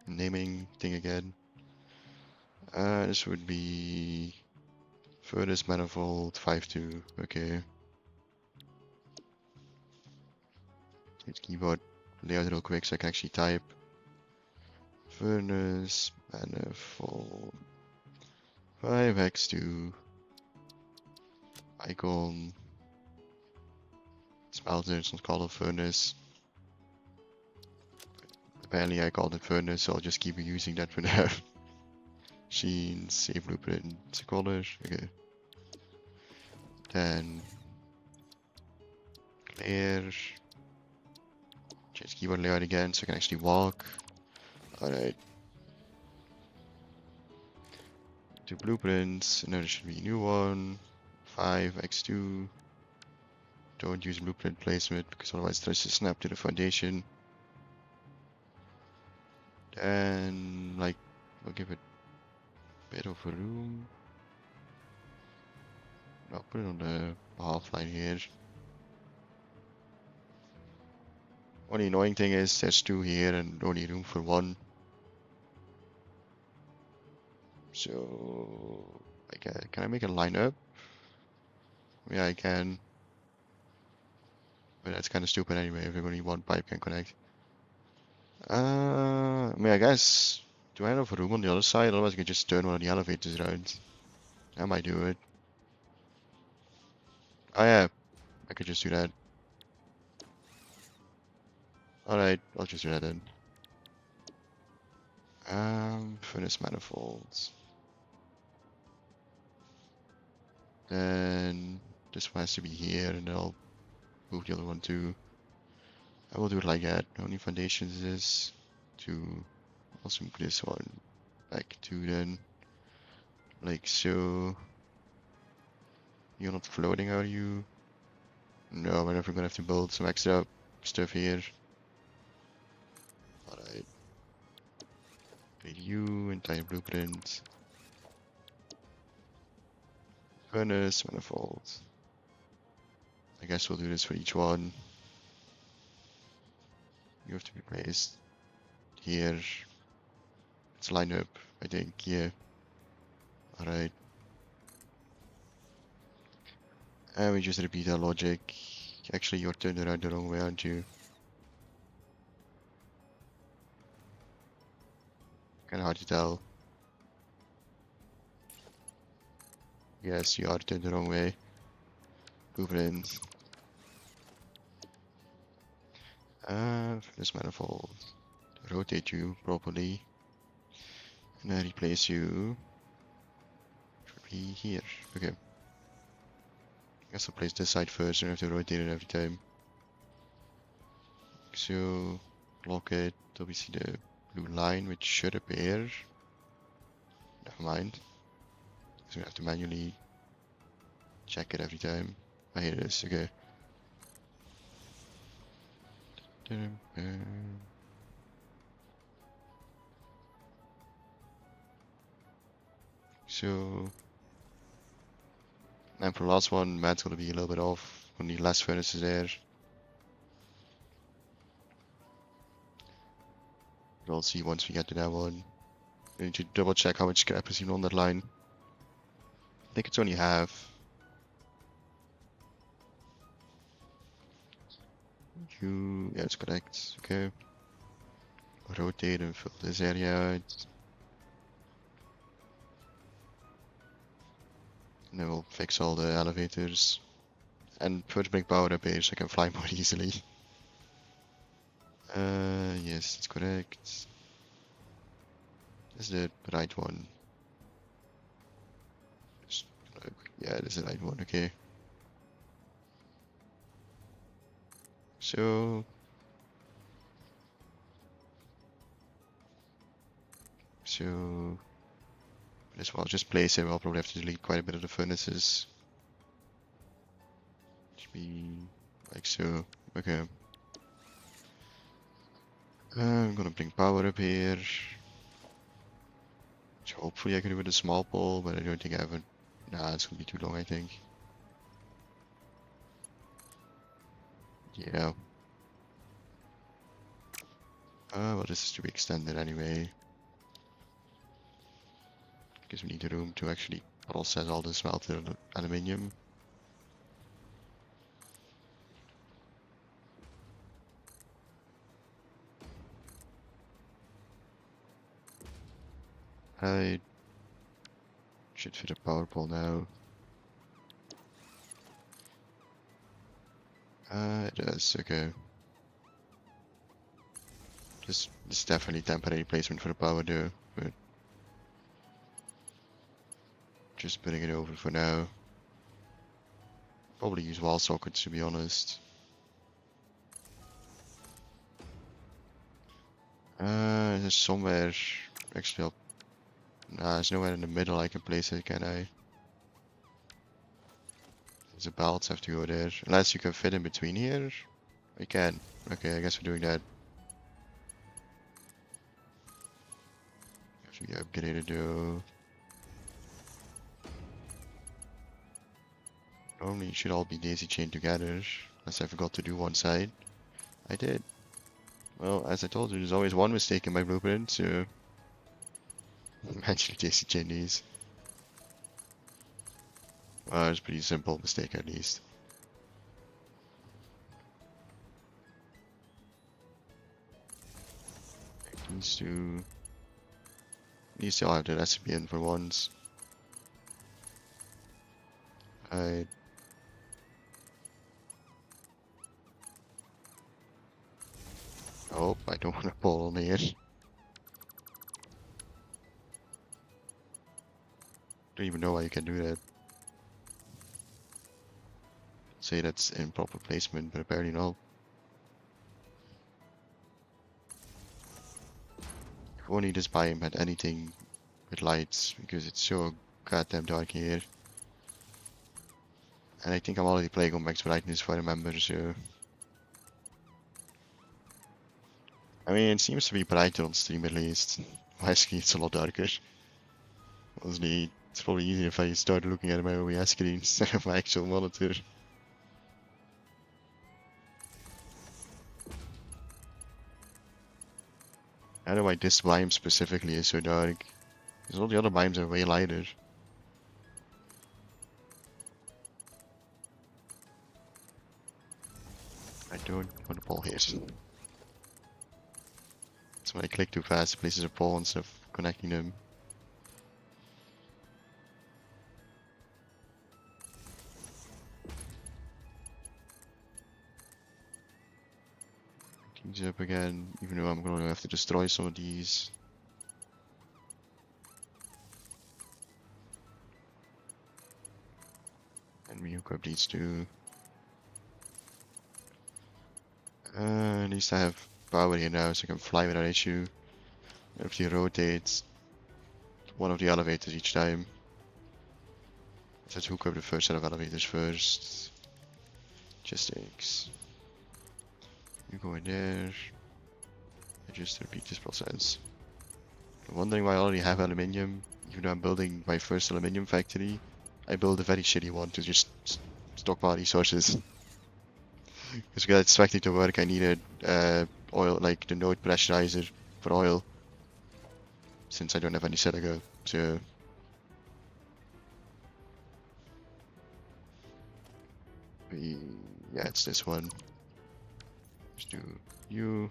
naming thing again? This would be... Furnace manifold 5.2. Okay. Hit keyboard layout real quick so I can actually type. Furnace manifold 5x2 icon smelter. It's not called a furnace. Apparently I called it furnace, so I'll just keep using that for now. Machine, save blueprint, color, okay. Then clear. Change keyboard layout again so I can actually walk. Alright. Do blueprints, and then there should be a new one. 5x2. Don't use blueprint placement because otherwise it tries to snap to the foundation. And like, we'll give it a bit of a room. I'll put it on the half line here. Only annoying thing is there's 2 here and only room for 1. So, can I make a line up? Yeah, I can. But that's kind of stupid anyway if only 1 pipe can connect. I mean, I guess, do I have enough room on the other side? Otherwise I can just turn one of the elevators around. I might do it. Oh yeah, I could just do that. Alright, I'll just do that then. Furnace manifolds. Then this one has to be here, and then I'll move the other one too. I will do it like that. Only foundations is to also move this one back to then, like so. You're not floating, are you? No, we're never gonna have to build some extra stuff here. Alright. Create you, entire blueprint. Furnace, manifold. I guess we'll do this for each one. You have to be placed here. Let's line up, I think, yeah. Alright. And we just repeat our logic. Actually, you're turned around the wrong way, aren't you? Kinda hard to tell. Yes, you are turned the wrong way. Blueprint. Furnace manifold. Rotate you properly. And then replace you. Should be here. Okay. I guess I'll place this side first and have to rotate it every time. So, lock it till we see the blue line, which should appear. Never mind. So we have to manually check it every time. Oh, here it is, okay. So, and for the last one, Matt's gonna be a little bit off. We'll need less furnaces there. We'll see once we get to that one. We need to double check how much scrap is even on that line. I think it's only half. Yeah, it's correct. Okay. Rotate and fill this area out. And then we'll fix all the elevators. And first bring power up here so I can fly more easily. Yes, that's correct. This is the right one. Yeah, this is the right one, okay. So this one, I'll just place it. I'll probably have to delete quite a bit of the furnaces. Should be like so. Okay. I'm gonna bring power up here. Which hopefully I can do with a small pole, but I don't think I have a. Nah, it's gonna be too long, I think. Yeah. Well, this is to be extended anyway. Because we need the room to actually process all the smelted aluminium. I should fit a power pole now. It does, okay. This is definitely temporary placement for the power though, but just putting it over for now. Probably use wall sockets to be honest. There's somewhere actually nah, there's nowhere in the middle I can place it, can I? The belts have to go there. Unless you can fit in between here. I can. Okay, I guess we're doing that. Have to be upgraded though. Normally it should all be daisy chained together. Unless I forgot to do one side. I did. Well, as I told you, there's always one mistake in my blueprint, so actually daisy chain these. It's a pretty simple mistake at least. These two all have the recipe in for once. Oh, I don't want to pull on here. Don't even know why you can do that. Say that's improper placement, but apparently not. If only this biome had anything with lights, because it's so goddamn dark here. And I think I'm already playing on max brightness if I remember, so... I mean, it seems to be brighter on stream at least. My screen it's a lot darker. Honestly, it's probably easier if I start looking at my OBS screen instead of my actual monitor. I don't know why this biome specifically is so dark. Because all the other biomes are way lighter. I don't want to pull here. So when I click too fast, it places a pole instead of connecting them. Things up again, even though I'm gonna have to destroy some of these. And re-equip these two. At least I have power here now, so I can fly without issue. If you rotate one of the elevators each time. Let's hook up the first set of elevators first. Just takes. You go in there. I just repeat this process. I'm wondering why I already have aluminium, even though I'm building my first aluminium factory. I build a very shitty one to just stockpile resources. Because to get this factory to work, I needed oil, like the node pressurizer for oil. Since I don't have any silica, so... Yeah, it's this one. Just do you,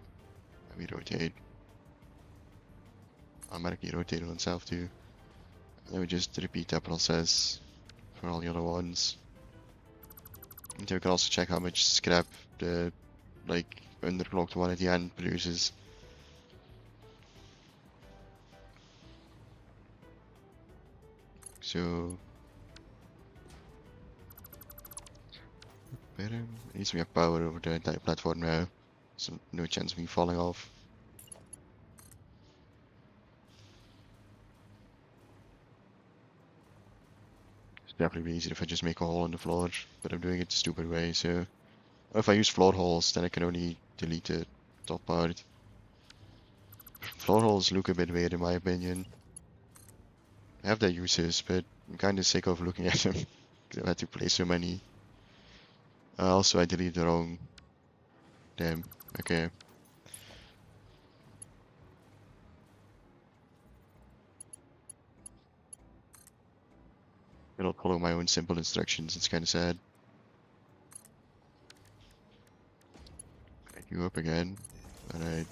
and we rotate. Automatically rotate on itself too. And then we just repeat that process for all the other ones. And then we can also check how much scrap the like underclocked one at the end produces. So better. At least we have power over the entire platform now. So no chance of me falling off. It's definitely easier if I just make a hole in the floor, but I'm doing it the stupid way, so if I use floor holes, then I can only delete the top part. Floor holes look a bit weird in my opinion. They have their uses, but I'm kinda sick of looking at them. Because I've had to place so many. Also, I deleted the wrong... Damn, okay. I don't follow my own simple instructions, it's kinda sad. Connect you up again. Alright.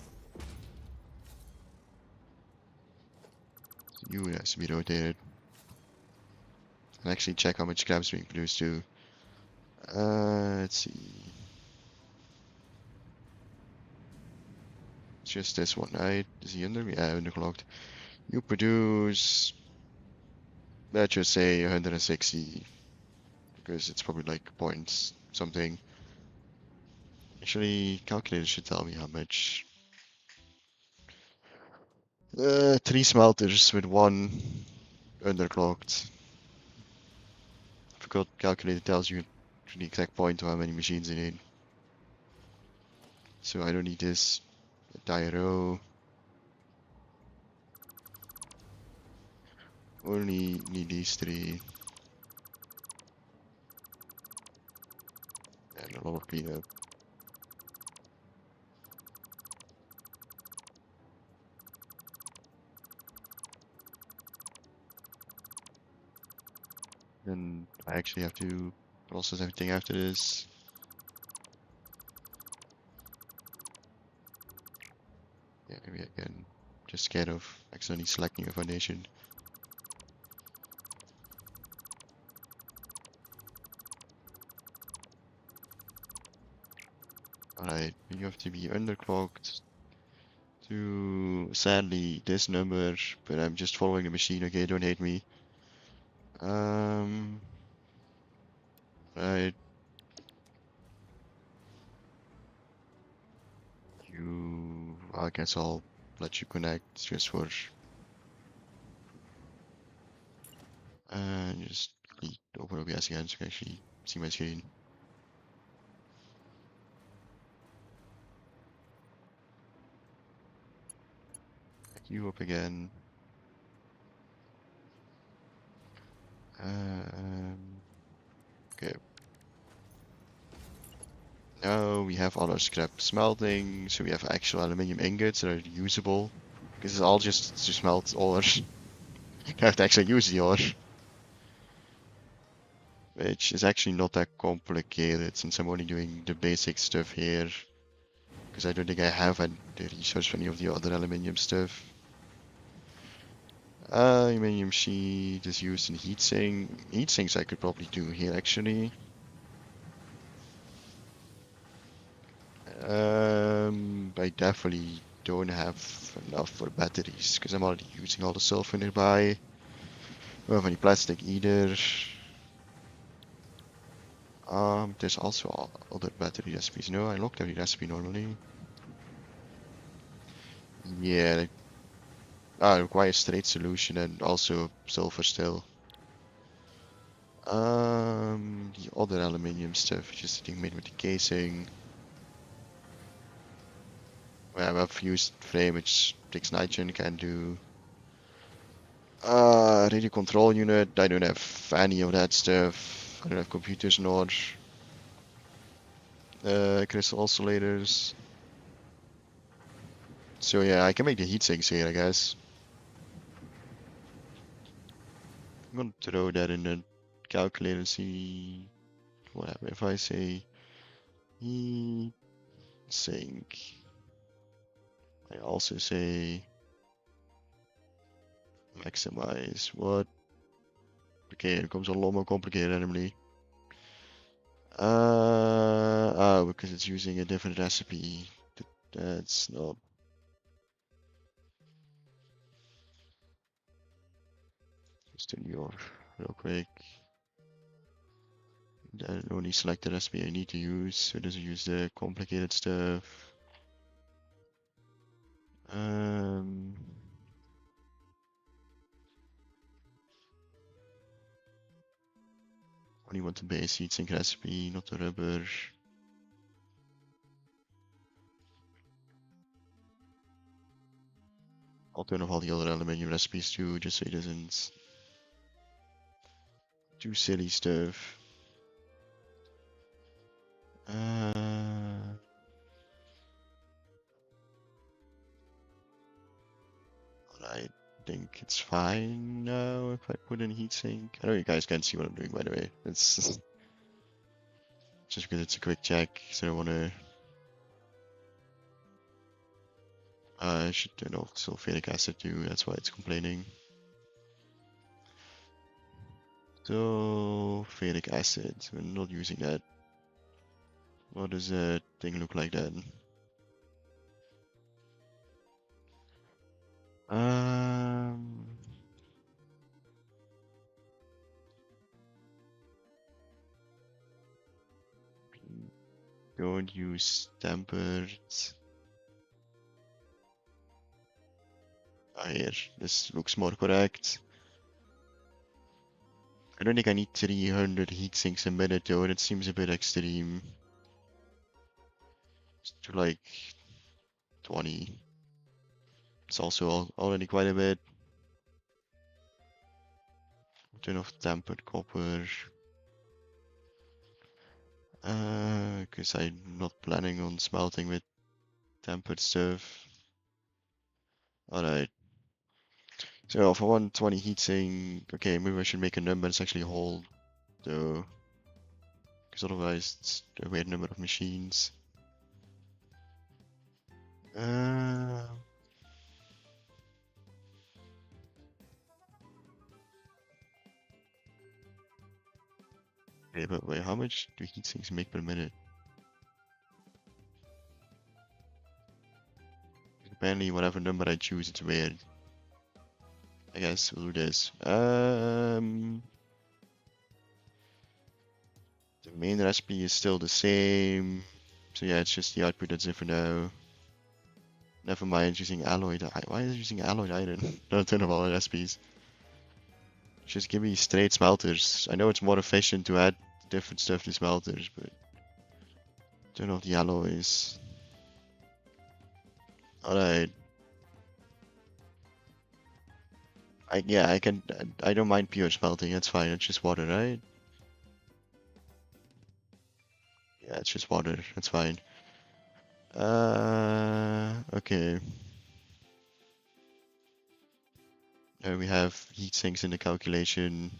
You has to be rotated. And actually check how much scrap is being produced too. Let's see. It's just this one, right? Is he under me? Yeah, underclocked. You produce, let's just say 160, because it's probably like points something. Actually, calculator should tell me how much. 3 smelters with 1 underclocked. I forgot calculator tells you the exact point of how many machines you need. So I don't need this entire row. Only need these 3. And a lot of cleanup. Then I actually have to process everything after this. Yeah, maybe again, just scared of accidentally selecting a foundation. Alright, you have to be underclocked. to sadly this number, but I'm just following the machine. Okay, don't hate me. Right. I guess I'll let you connect just for, and just open OBS again so you can actually see my screen. You up again. Okay. Now we have all our scrap smelting, so we have actual aluminium ingots that are usable. This is all just to smelt ore. You have to actually use the ore, which is actually not that complicated since I'm only doing the basic stuff here. Because I don't think I have the resource for any of the other aluminium stuff. Aluminium sheet is used in heatsink. Heatsinks I could probably do here actually. I definitely don't have enough for batteries because I'm already using all the sulfur nearby. I don't have any plastic either. There's also other battery recipes. No, I looked every recipe normally. Yeah, it requires straight solution and also sulfur still. The other aluminium stuff, just getting made with the casing. Well, I've used frame, which takes nitrogen, can do. Radio control unit, I don't have any of that stuff. I don't have computers nor crystal oscillators. So yeah, I can make the heat sinks here, I guess. I'm gonna throw that in the calculator and see what happens if I say heat sink. I also say maximize what? Okay, it becomes a lot more complicated randomly. Oh, because it's using a different recipe. That's not. Just turn you off real quick. Then only select the recipe I need to use, so it doesn't use the complicated stuff. Only want the base heatsink recipe, not the rubber. I'll turn off all the other aluminium recipes too, just so it doesn't do silly stuff. I think it's fine now if I put in heatsink. I know you guys can't see what I'm doing, by the way. It's just because it's a quick check, so I don't want to. I should turn off sulfuric acid too, that's why it's complaining. Sulfuric acid, we're not using that. What does that thing look like then? Don't use tempered. Here, this looks more correct. I don't think I need 300 heat sinks a minute though, and it seems a bit extreme. To like 20. It's also already quite a bit. Turn off tempered copper. Because I'm not planning on smelting with tempered stuff. Alright. So for 120 heatsink, okay, maybe I should make a number that's actually whole though. Because otherwise it's a weird number of machines. Okay, but wait, how much do heatsinks make per minute? apparently whatever number I choose, it's weird. I guess we'll do this. The main recipe is still the same. So yeah, it's just the output that's different now. Never mind using alloyed. Why is it using alloyed iron? Don't turn off all the recipes. Just give me straight smelters. I know it's more efficient to add different stuff to smelters, but turn off the alloys. Alright. Yeah, I can. I don't mind pure smelting. That's fine. It's just water, right? Yeah, it's just water. That's fine. Okay. Now we have heat sinks in the calculation.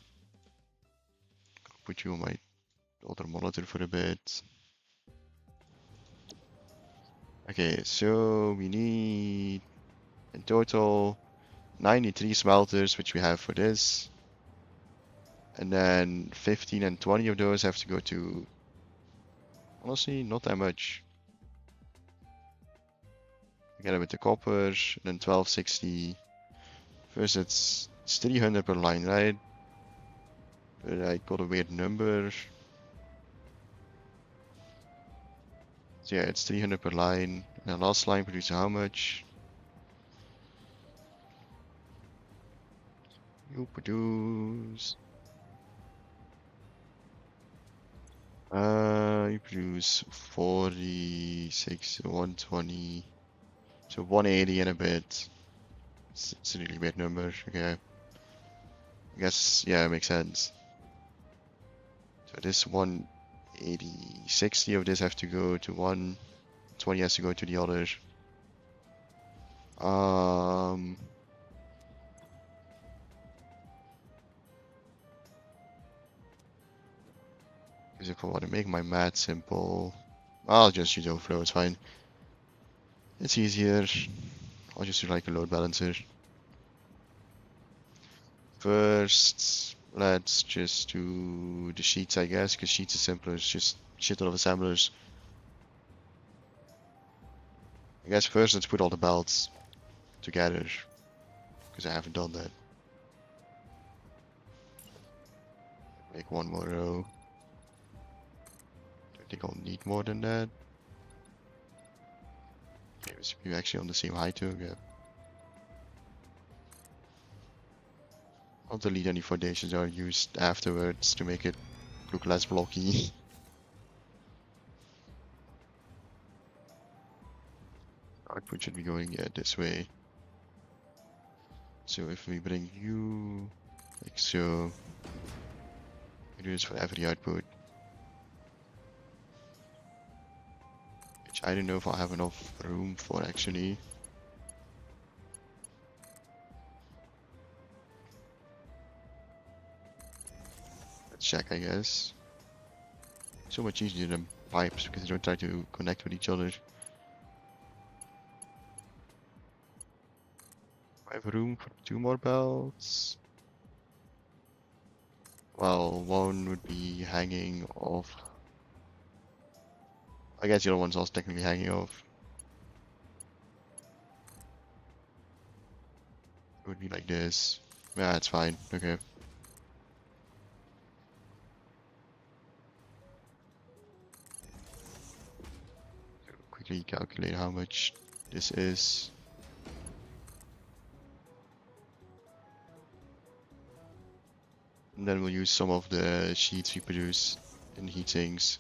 Put you on my other monitor for a bit. Okay, so we need in total 93 smelters, which we have for this. And then 15 and 20 of those have to go to, honestly, not that much. Together with the copper, and then 1260. First, it's 300 per line, right? But I got a weird number. So yeah, it's 300 per line. And the last line produces how much? You produce. You produce 46, 120. So 180 and a bit. It's a really weird number. Okay. I guess, yeah, it makes sense. So this 180, 60 of this have to go to one, 20 has to go to the other. Because if I want to make my math simple, I'll just use overflow, it's fine. It's easier. I'll just do like a load balancer. First, let's just do the sheets, I guess, because sheets is simpler. It's just shit ton of assemblers. I guess first let's put all the belts together, because I haven't done that. Make one more row. I think I'll need more than that. Okay, we're actually on the same height too, yeah. I'll delete any foundations that are used afterwards to make it look less blocky. Output should be going, yeah, this way. So if we bring you like so, we do this for every output. Which I don't know if I'll have enough room for actually. Let's check, I guess. So much easier than pipes because they don't try to connect with each other. I have room for 2 more belts. Well, one would be hanging off. I guess the other one's also technically hanging off. It would be like this. Yeah, it's fine. Okay. Quickly calculate how much this is. And then we'll use some of the sheets we produce in heat sinks.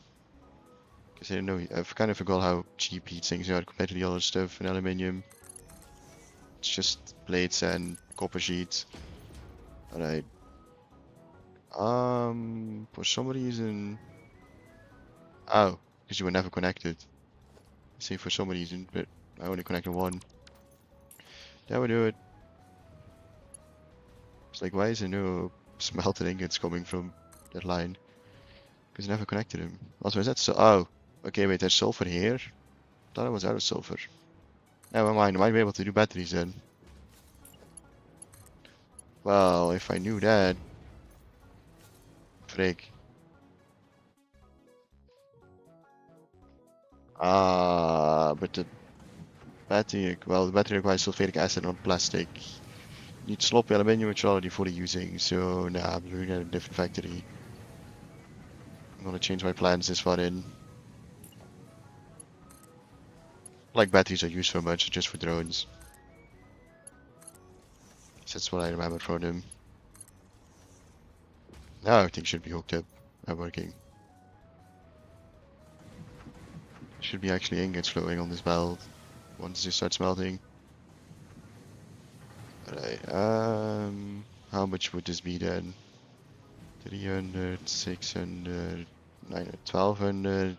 Because I don't know, I've kind of forgot how cheap heat sinks are compared to the other stuff in aluminium. It's just plates and copper sheets. Alright. For some reason... Oh, because you were never connected. I say for some reason, but I only connected one. That would do it. It's like, why is there no smelted ingots coming from that line? Because I never connected them. Also, is that so? Oh, okay, wait, there's sulfur here. Thought I was out of sulfur. Never mind, I might be able to do batteries then. Well, if I knew that. Frick. But Battery, well, the battery requires sulfuric acid on plastic. Need sloppy aluminium, which you're already fully using, so nah, I'm doing it at a different factory. I'm gonna change my plans this far in. Like batteries are used for much, just for drones. That's what I remember from them. Now everything should be hooked up and working. Should be actually ingots flowing on this belt once it starts melting. Alright, how much would this be then? 300, 600, 900, 1200.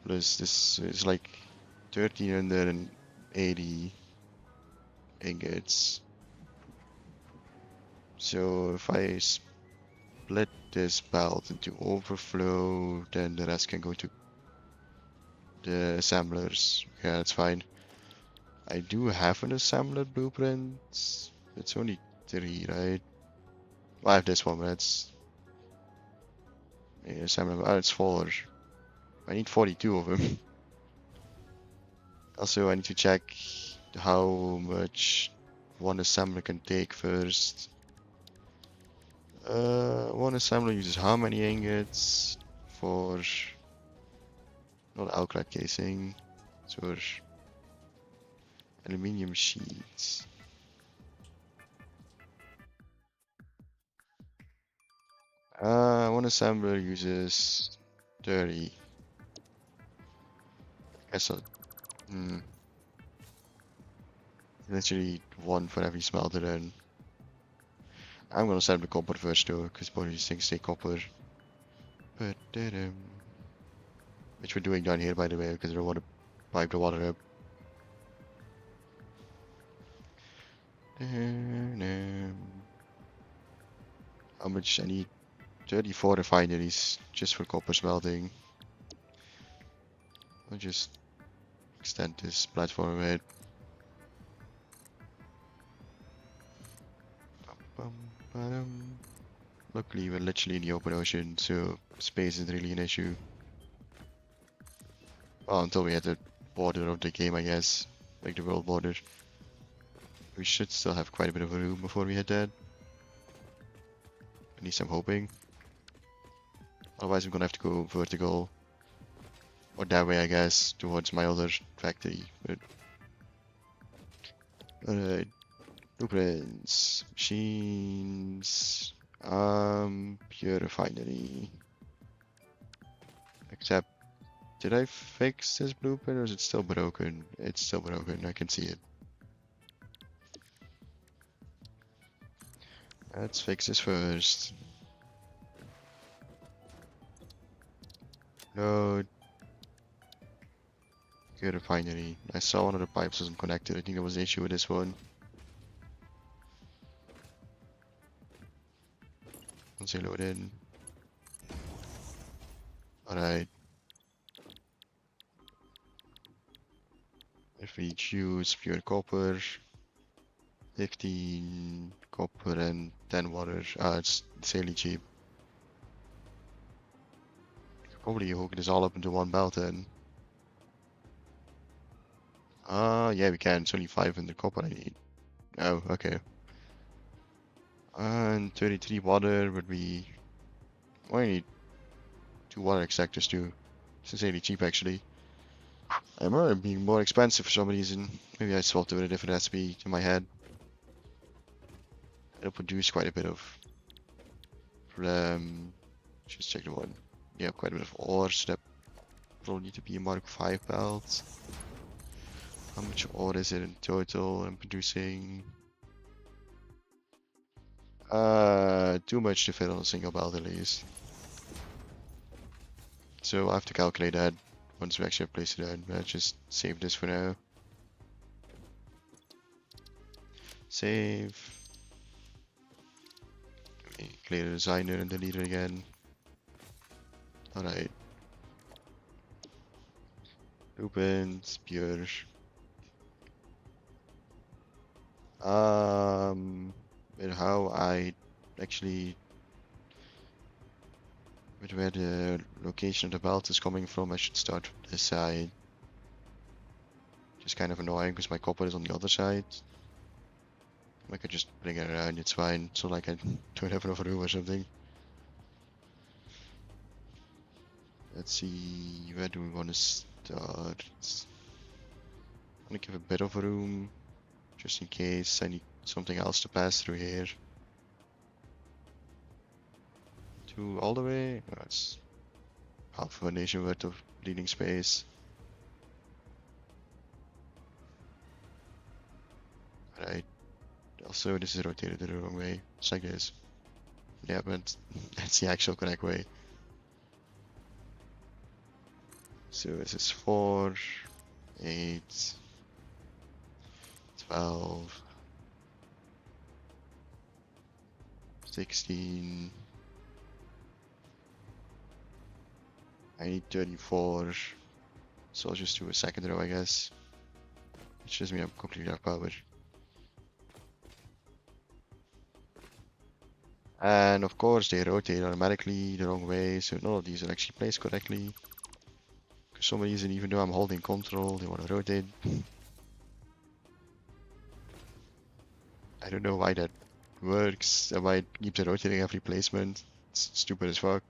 Plus this is like 1380 ingots. So if I split this belt into overflow, then the rest can go to the assemblers. Yeah, that's fine. I do have an assembler blueprint. It's only 3, right? Well, I have this one, but that's yeah, assembler. Oh, it's 4. I need 42 of them. Also, I need to check how much one assembler can take first. One assembler uses how many ingots for not alkyd casing, so aluminium sheets. One assembler uses 30. Guess so. Literally one for every smelter then. I'm gonna set up the copper first though, because both of these things take copper. But which we're doing down here by the way, because I don't want to pipe the water up. How much I need? 34 refineries just for copper smelting. I'll just extend this platform a bit. Luckily, we're literally in the open ocean, so space isn't really an issue. Well, until we hit the border of the game, I guess. Like the world border. We should still have quite a bit of room before we hit that. At least I'm hoping. Otherwise, I'm gonna have to go vertical. Or that way, I guess, towards my other factory. But alright. Blueprints. Machines. Pure refinery. Except, did I fix this blueprint or is it still broken? It's still broken, I can see it. Let's fix this first. Load. Pure refinery. I saw one of the pipes wasn't connected. I think there was an issue with this one. Once I load in. Alright. If we choose pure copper, 15 copper and 10 water. It's insanely cheap. Probably hook this all up into one belt then. Yeah, we can. It's only 500 copper I need. Oh, okay. And 33 water would be. I need 2 water extractors too. It's insanely cheap actually. I remember it being more expensive for some reason. Maybe I swapped it with a different recipe in my head. It'll produce quite a bit of. Just check the one. Yeah, quite a bit of ore, so that probably need to be a Mark 5 belt. How much ore is it in total I'm producing? Too much to fit on a single belt at least. So I have to calculate that once we actually place it in. I'll just save this for now. Save. Let me clear the designer and delete it again. Alright. Blueprints, pure. With how I actually, with where the location of the belt is coming from, I should start from this side. Just kind of annoying because my copper is on the other side. I could just bring it around, it's fine. So like I don't have enough room or something. Let's see, where do we want to start? I'm gonna give a bit of room, just in case I need something else to pass through here. To all the way? No, that's half of a nation worth of bleeding space. Right. Also, this is rotated the wrong way. It's like this. Yeah, but that's the actual correct way. So this is 4, 8, 12, 16. I need 34. So I'll just do a second row, I guess. Which just means I'm completely out of power. And of course they rotate automatically the wrong way, so none of these are actually placed correctly. For some reason, even though I'm holding control, they want to rotate. I don't know why that works, and why it keeps on rotating every placement. It's stupid as fuck.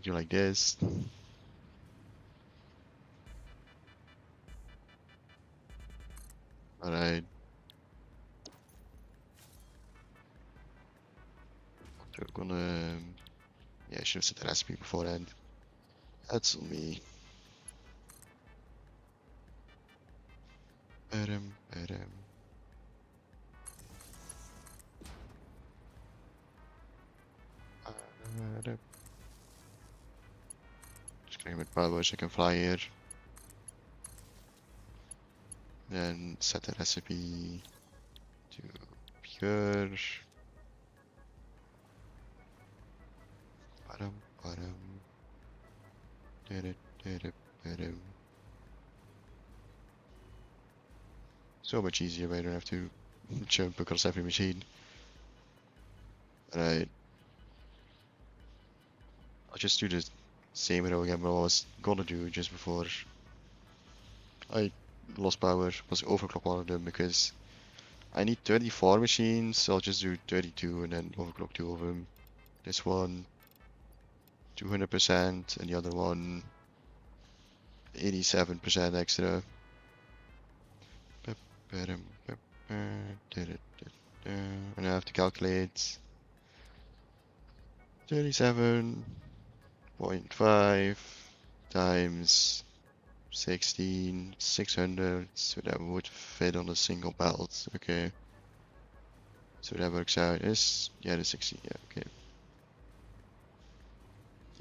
Do like this. Alright. So we're gonna... Yeah, I should have set the recipe beforehand. That's on me. Adam. Just claim it power so I can fly here. Then set the recipe to pure. Bottom. So much easier when I don't have to jump across every machine. Alright. I'll just do the same row again what I was gonna do just before I lost power. Was overclock one of them because I need 34 machines, so I'll just do 32 and then overclock 2 of them. This one 200% and the other one 87% extra. And I have to calculate 37.5 times 16, 600, so that would fit on a single belt. Okay. So that works out is, yeah, the 16, yeah, okay.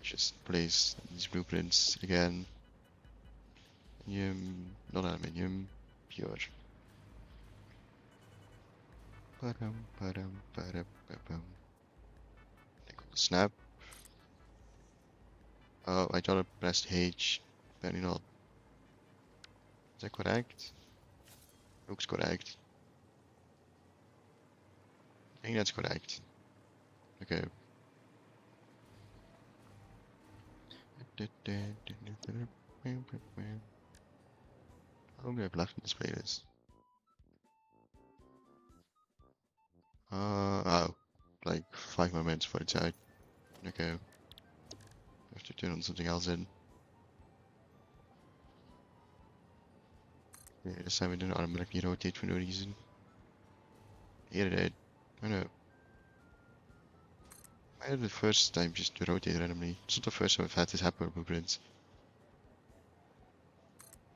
Just place these blueprints again. Not aluminium, pure. Snap. Oh, I thought I pressed H. Apparently not. Is that correct? Looks correct. I think that's correct. Okay. How long do I have left in this playlist? Oh, like 5 more minutes for it's out. Okay. I have to turn on something else in. Yeah, this time it didn't automatically rotate for no reason. Here it did. I know. I had the first time just to rotate randomly. It's not the first time I've had this happen with blueprints.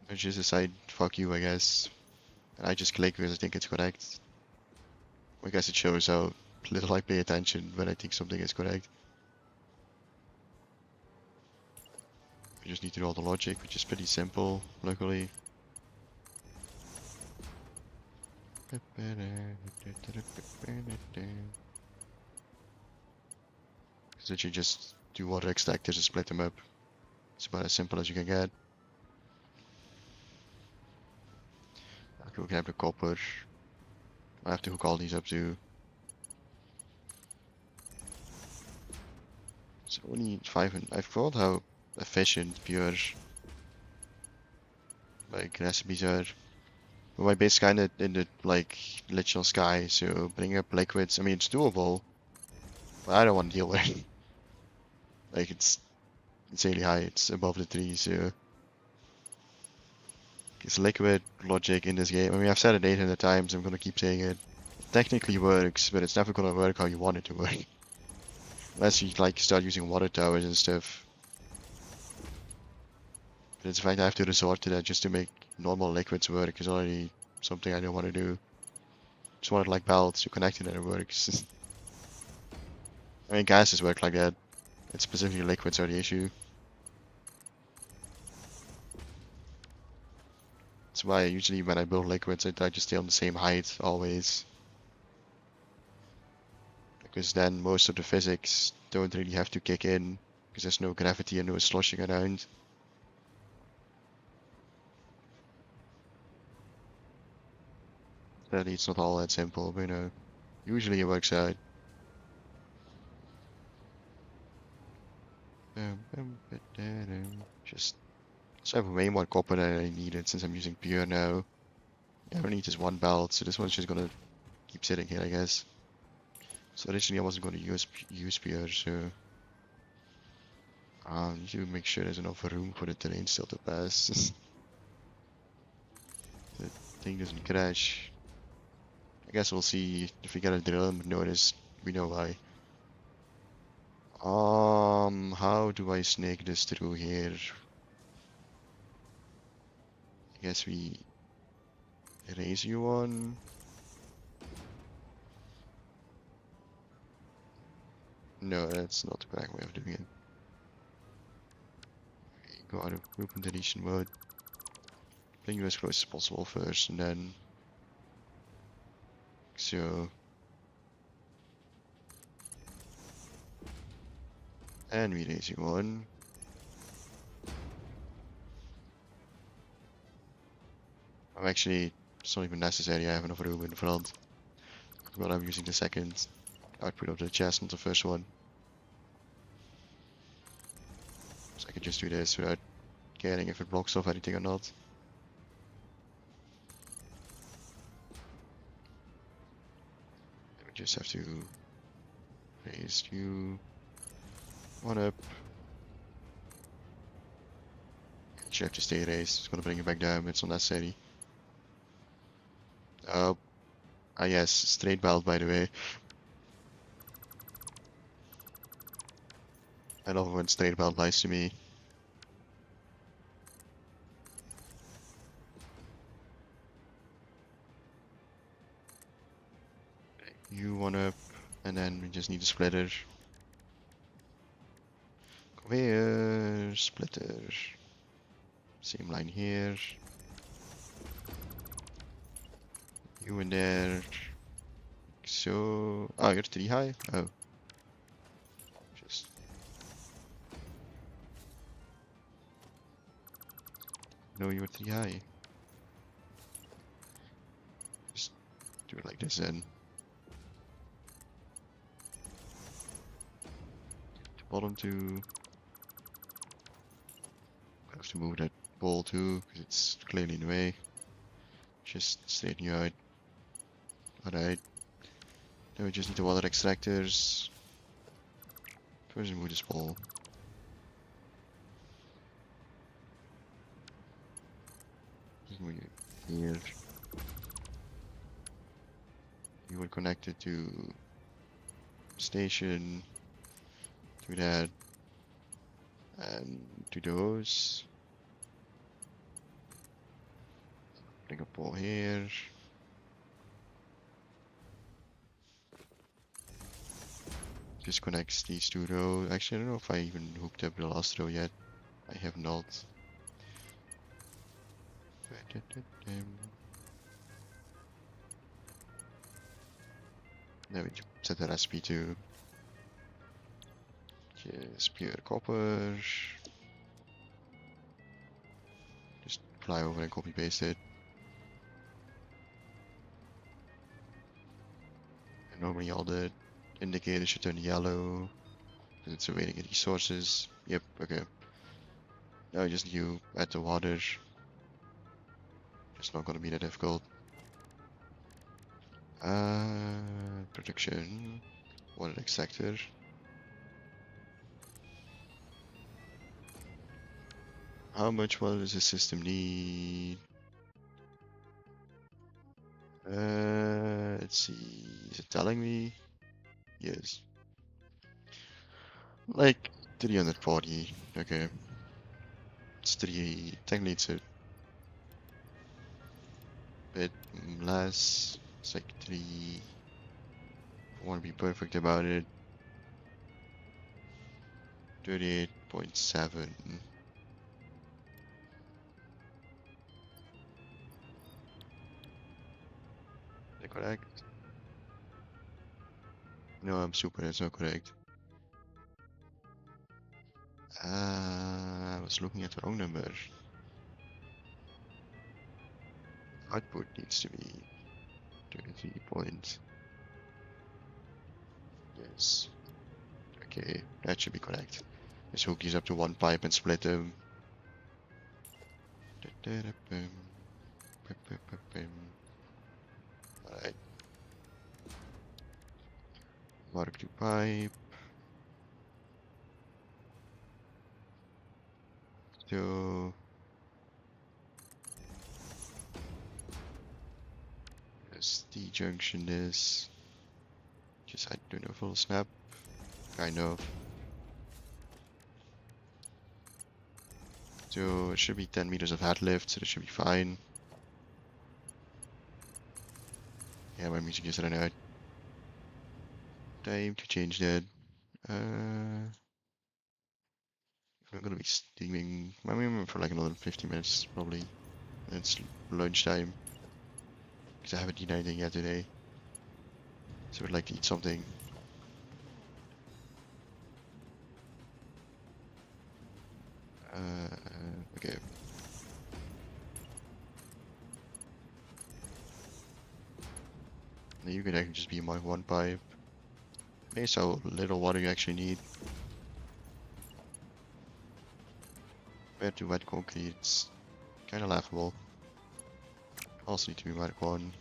I just decide, fuck you, I guess. And I just click because I think it's correct. I guess it shows how little I pay attention when I think something is correct. I just need to know all the logic, which is pretty simple, luckily. So you just do water extractors and split them up. It's about as simple as you can get. Okay, we can have the copper. I have to hook all these up too. So we need 5 and I forgot how efficient pure like recipes are. But my base kinda in the like literal sky, so bringing up liquids, I mean it's doable, but I don't want to deal with it. Like it's insanely high, it's above the trees, so it's liquid logic in this game. I mean I've said it 800 times, I'm gonna keep saying it. It technically works, but it's never gonna work how you want it to work. Unless you like start using water towers and stuff. But it's the fact I have to resort to that just to make normal liquids work is already something I don't want to do. Just want it like belts to connect it and it works. I mean gases work like that. It's specifically liquids are the issue. That's why usually when I build liquids I try to stay on the same height always. Because then most of the physics don't really have to kick in. Because there's no gravity and no sloshing around. Sadly it's not all that simple, but you know, usually it works out. Just so I have way more copper than I needed since I'm using pure now. I don't need just one belt, so this one's just gonna keep sitting here, I guess. So originally I wasn't gonna use pure, so need to make sure there's enough room for the terrain still to pass. The thing doesn't crash. I guess we'll see if we get a drill and notice we know why. How do I snake this through here? I guess we raise you one. No, that's not the correct way of doing it. Go out of group and deletion mode. Bring you as close as possible first, and then so. And we raise you one. I'm actually, it's not even necessary, I have enough room in front. But I'm using the second output of the chest, not the first one. So I can just do this without caring if it blocks off anything or not. We just have to raise you one up. You have to stay raised, it's gonna bring you back down, it's not necessary. Yes, straight belt by the way. I love when straight belt lies to me. You one up, and then we just need a splitter. Come here, splitter. Same line here. You in there. So, oh, you're 3 high? Oh. Just. No, you're 3 high. Just do it like this then. Bottom 2. I have to move that ball too, because it's clearly in the way. Just straighten you out. Alright. Now we just need the water extractors. First move this ball. Just move it here. You will connect it to station. Do that. And do those. Bring a ball here. Just connects these 2 rows. Actually, I don't know if I even hooked up the last row yet. I have not. Now we set the recipe to just pure copper. Just fly over and copy paste it. And normally all the indicators should turn yellow because it's awaiting resources. Yep, okay. Now just you add the water. It's not gonna be that difficult. Production. What an sector. How much water does the system need? Let's see. Is it telling me? Yes. Like 340. Okay. It's 3. Technically, it's a bit less. It's like 3. I want to be perfect about it. 38.7. Is that correct? No, I'm super. That's not correct. I was looking at the wrong number. Output needs to be 33 points. Yes. Okay, that should be correct. Let's hook these up to one pipe and split them. Alright. Mark to pipe. So as the junction is just I don't know, full snap. Kind of. So it should be 10 meters of head lift, so that should be fine. Yeah, my music just ran out. Time to change that. I'm gonna be steaming my minimum for like another 50 minutes probably. It's lunchtime. Because I haven't eaten anything yet today. So I'd like to eat something. Okay. Now you can actually just be my one pipe. Based how little water you actually need. Compared to wet concrete, it's kind of laughable. Also need to be wet one.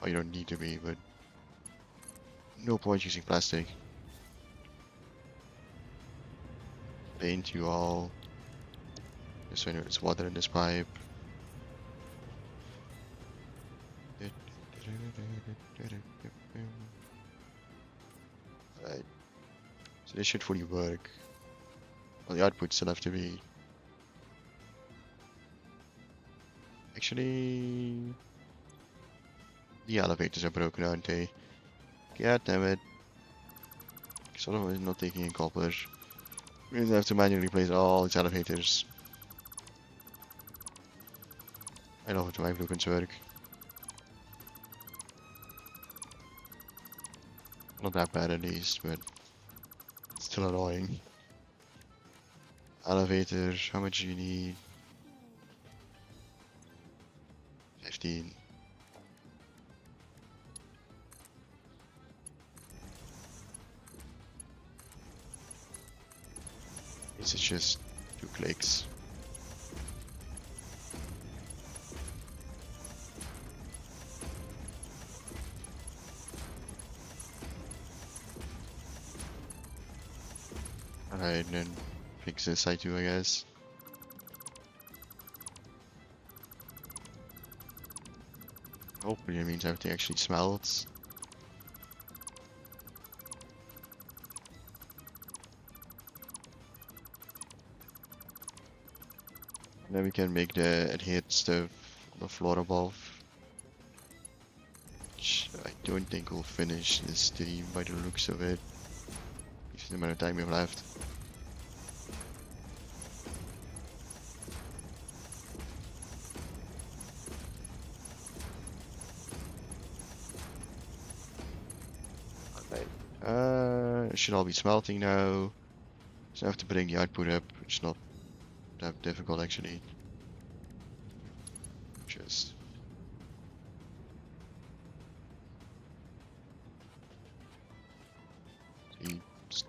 Oh, you don't need to be, but no point using plastic. Paint you all. Just so you know there's water in this pipe. Alright. So this should fully work. Well, the output still have to be. Actually, the elevators are broken, aren't they? God damn it. Because otherwise I'm not taking in copper. We're gonna have to manually replace all these elevators. I love it when my blueprints work. Not that bad at least, but still annoying. Elevator, how much do you need? 15. This is just 2 clicks. Alright, and then fix this side too, I guess. Hopefully it means everything actually smelts. And then we can make the adhered stuff on the floor above. Which I don't think we'll finish this stream by the looks of it. Given the amount of time we have left. It should all be smelting now. So I have to bring the output up, which is not that difficult actually. Just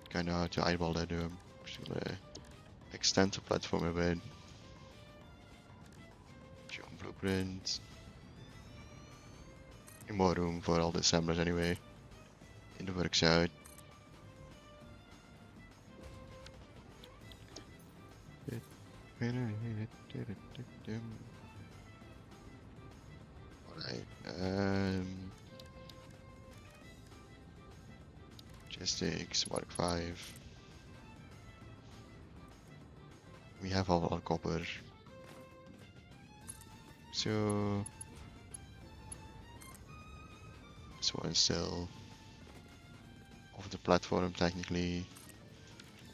kind of hard to eyeball that. Just gonna extend the platform a bit. Jump blueprint. More room for all the assemblers anyway. And it works out. Alright, logistics, Mark 5. We have all our copper. So this one's still off the platform technically.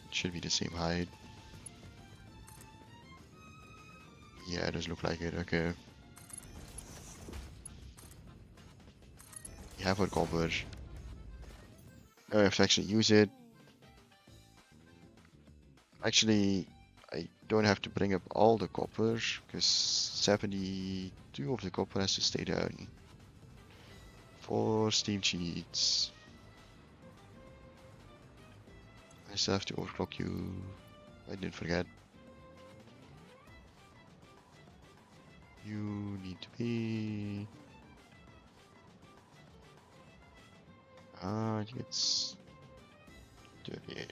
It should be the same height. Yeah, it does look like it, okay. We have our copper. Now I have to actually use it. Actually, I don't have to bring up all the copper, because 72 of the copper has to stay down. 4 steam sheets. I still have to overclock you. I didn't forget. You need to be... it's 38.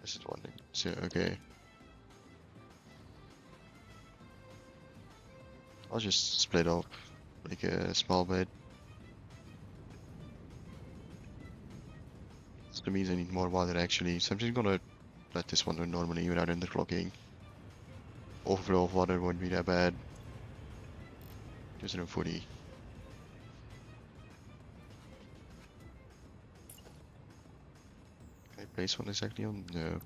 This is one thing. So, okay. I'll just split up like a small bit. That means I need more water actually, so I'm just gonna let this one run normally without underclocking. Overflow of water won't be that bad. Just around 40. Can I place one exactly on? No.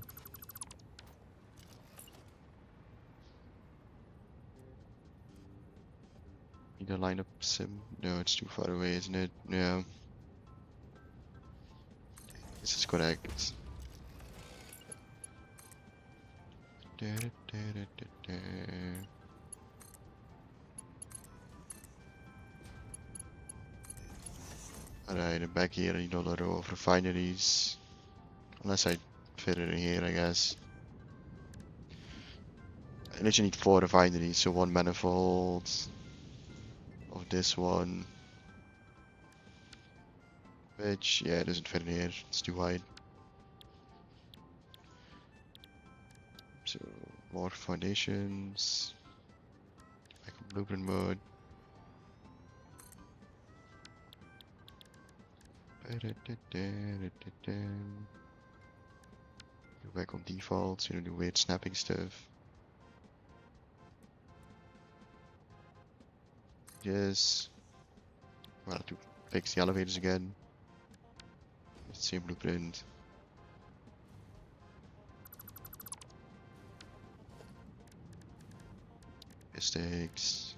Need a lineup sim? No, it's too far away, isn't it? Yeah. This is correct. Alright, and back here I need another row of refineries. Unless I fit it in here, I guess. I literally need 4 refineries, so 1 manifold of this one. Which, yeah, it doesn't fit in here, it's too wide. So, more foundations. Back on blueprint mode. Go back on default, so you don't do weird snapping stuff. Yes. Well, I have to fix the elevators again. Same blueprint. Mistakes.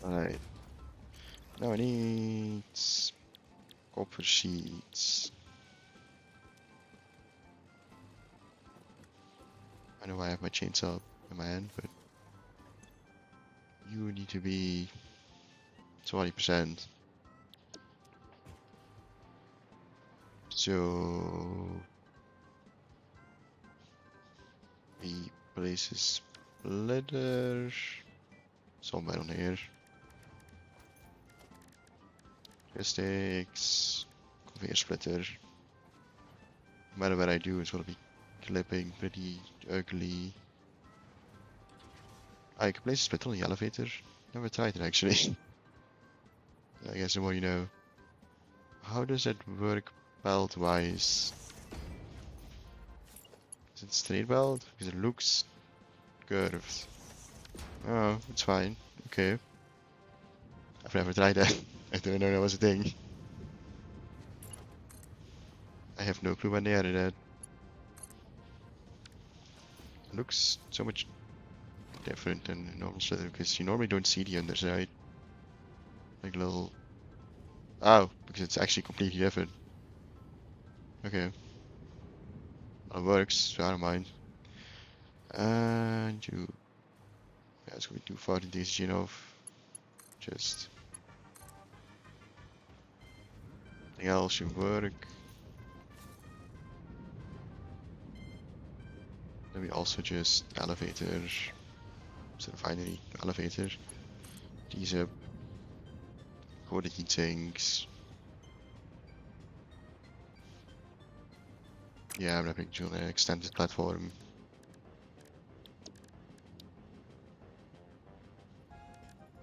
Alright. Now I need copper sheets. I know I have my chainsaw in my hand, but you need to be 20%. So we place a splitter somewhere on here. Logistics, conveyor splitter. No matter what I do, it's gonna be clipping pretty ugly. I can place a splitter on the elevator. Never tried it actually. I guess the more you know. How does that work belt wise? Is it straight belt? Because it looks curved. Oh, it's fine. Okay. I've never tried that. I didn't know that was a thing. I have no clue when they added that. It looks so much different than a normal slider because you normally don't see the underside. Like little... Oh, because it's actually completely different. Okay. Well, it works, so I don't mind. And you... Yeah, it's gonna be too far to this gene off. Just... Nothing else should work. Then we also just elevator, instead of finally elevator, these up, for the heat sinks. Yeah, I'm having to extend this platform.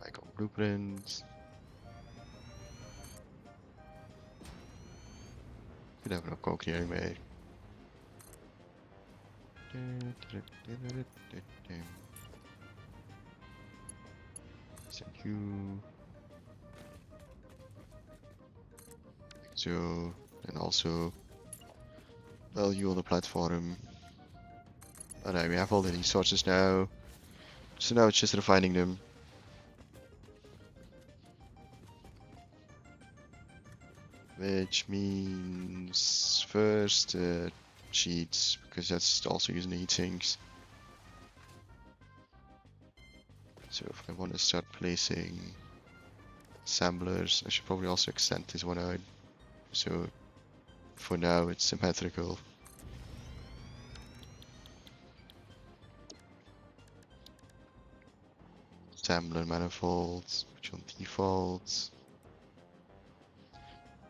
Like on blueprints. Could have no coke here anyway. Thank you. So, and also value on the platform. Alright, we have all the resources now. So now it's just refining them. Which means first sheets, because that's also using the heat sinks. So if I want to start placing assemblers, I should probably also extend this one out. So for now it's symmetrical. Assembler manifolds, which on default.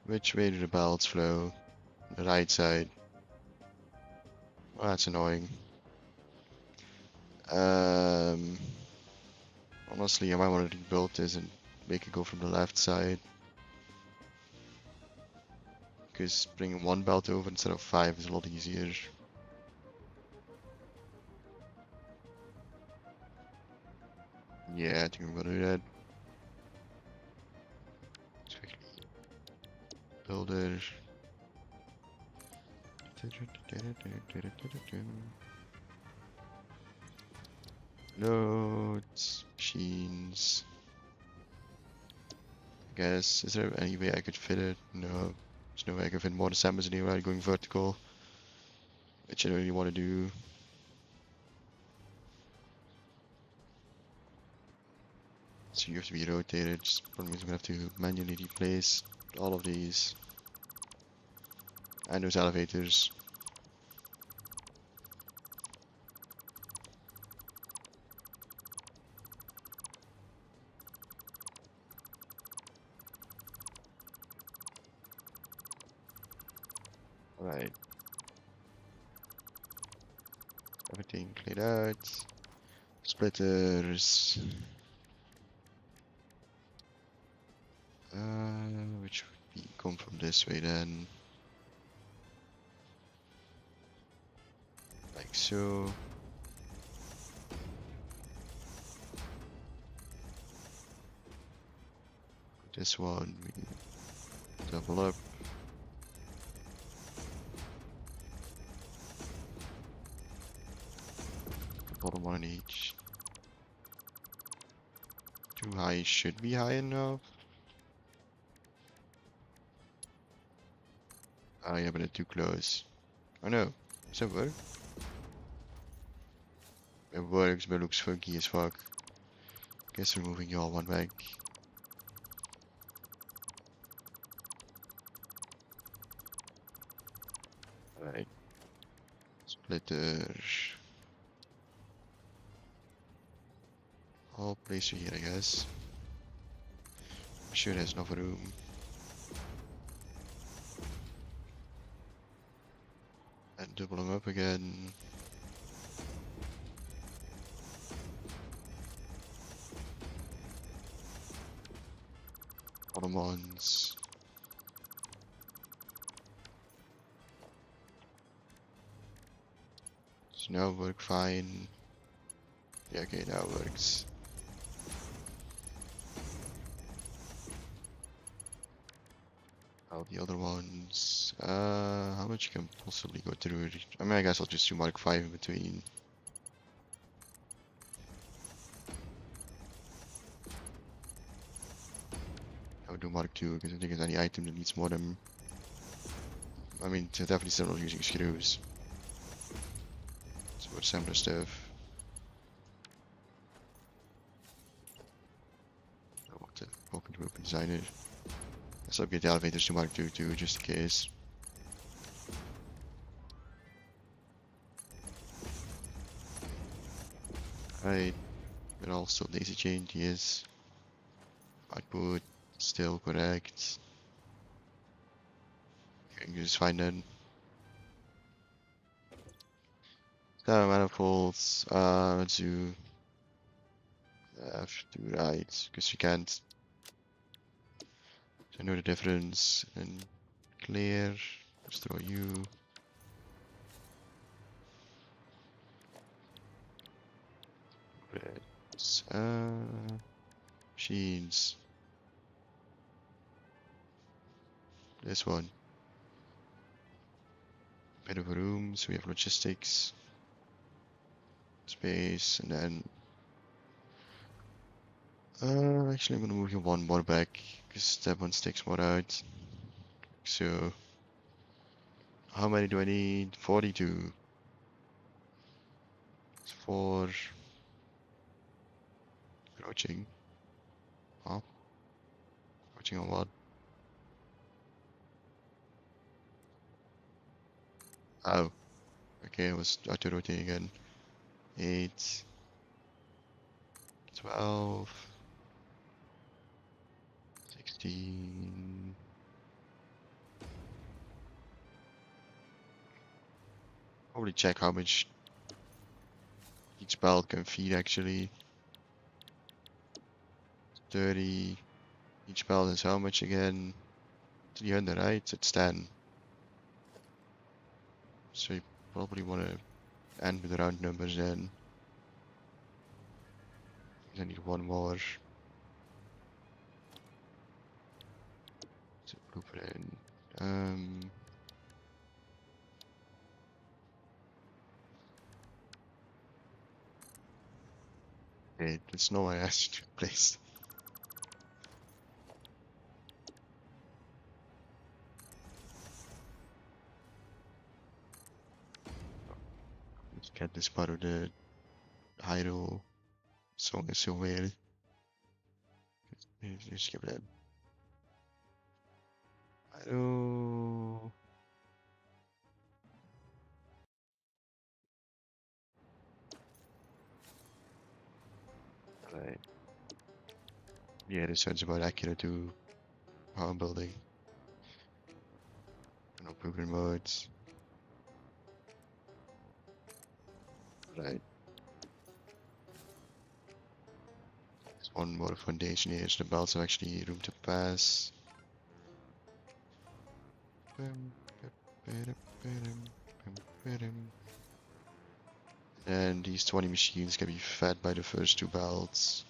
Which way do the belts flow? The right side. Well, that's annoying. Honestly, I might want to rebuild this and make it go from the left side. Because bringing one belt over instead of 5 is a lot easier. Yeah, I think I'm gonna do that. Builder. Nodes, machines. I guess, is there any way I could fit it? No, there's no way I could fit more assemblies anywhere going vertical, which I don't really want to do. So you have to be rotated, just probably means I'm gonna have to manually replace all of these. And those elevators. Alright. Everything cleared out. Splitters. Which would be come from this way then. Like so. This one we double up. Bottom one each. Too high should be high enough. Oh yeah, but it's too close. Oh no, does that work? It works, but it looks funky as fuck. Guess we're moving y'all one back. Alright. Splitter. I'll place you here, I guess. I'm sure there's enough room. And double them up again. Bottom ones. So now work fine. Yeah, okay, now it works. How the other ones? How much can possibly go through it? I mean, I guess I'll just do Mark 5 in between. I would do Mark 2 because I think it's any item that needs more than. I mean, definitely still not using screws. So, assembler stuff. I want to open designer. Let's upgrade the elevators to Mark 2 too, just in case. Right, but also daisy chained, yes. Output still correct. You can just find that. Manifolds, let's do left to right, because you can't know the difference. And clear, let's throw you. Reds, machines. This one. Bit of a room, so we have logistics, space, and then actually I'm gonna move you one more back because that one sticks more out. So how many do I need? 42. It's 4 crouching. Oh, crouching on what? Oh, okay, I was auto rotating again. 8, 12, 16. Probably check how much each belt can feed actually. 30. Each belt is how much again? 300, right? It's 10. So you probably want to end with round numbers then. I need one more to blueprint. Okay, there's no way I should place. Let's get this part of the hydro song is so weird. Let's skip that. Hydro. Right. Yeah, this sounds about accurate to how I'm building. No blueprint modes. Right. There's one more foundation here, so the belts have actually room to pass. And these 20 machines can be fed by the first 2 belts.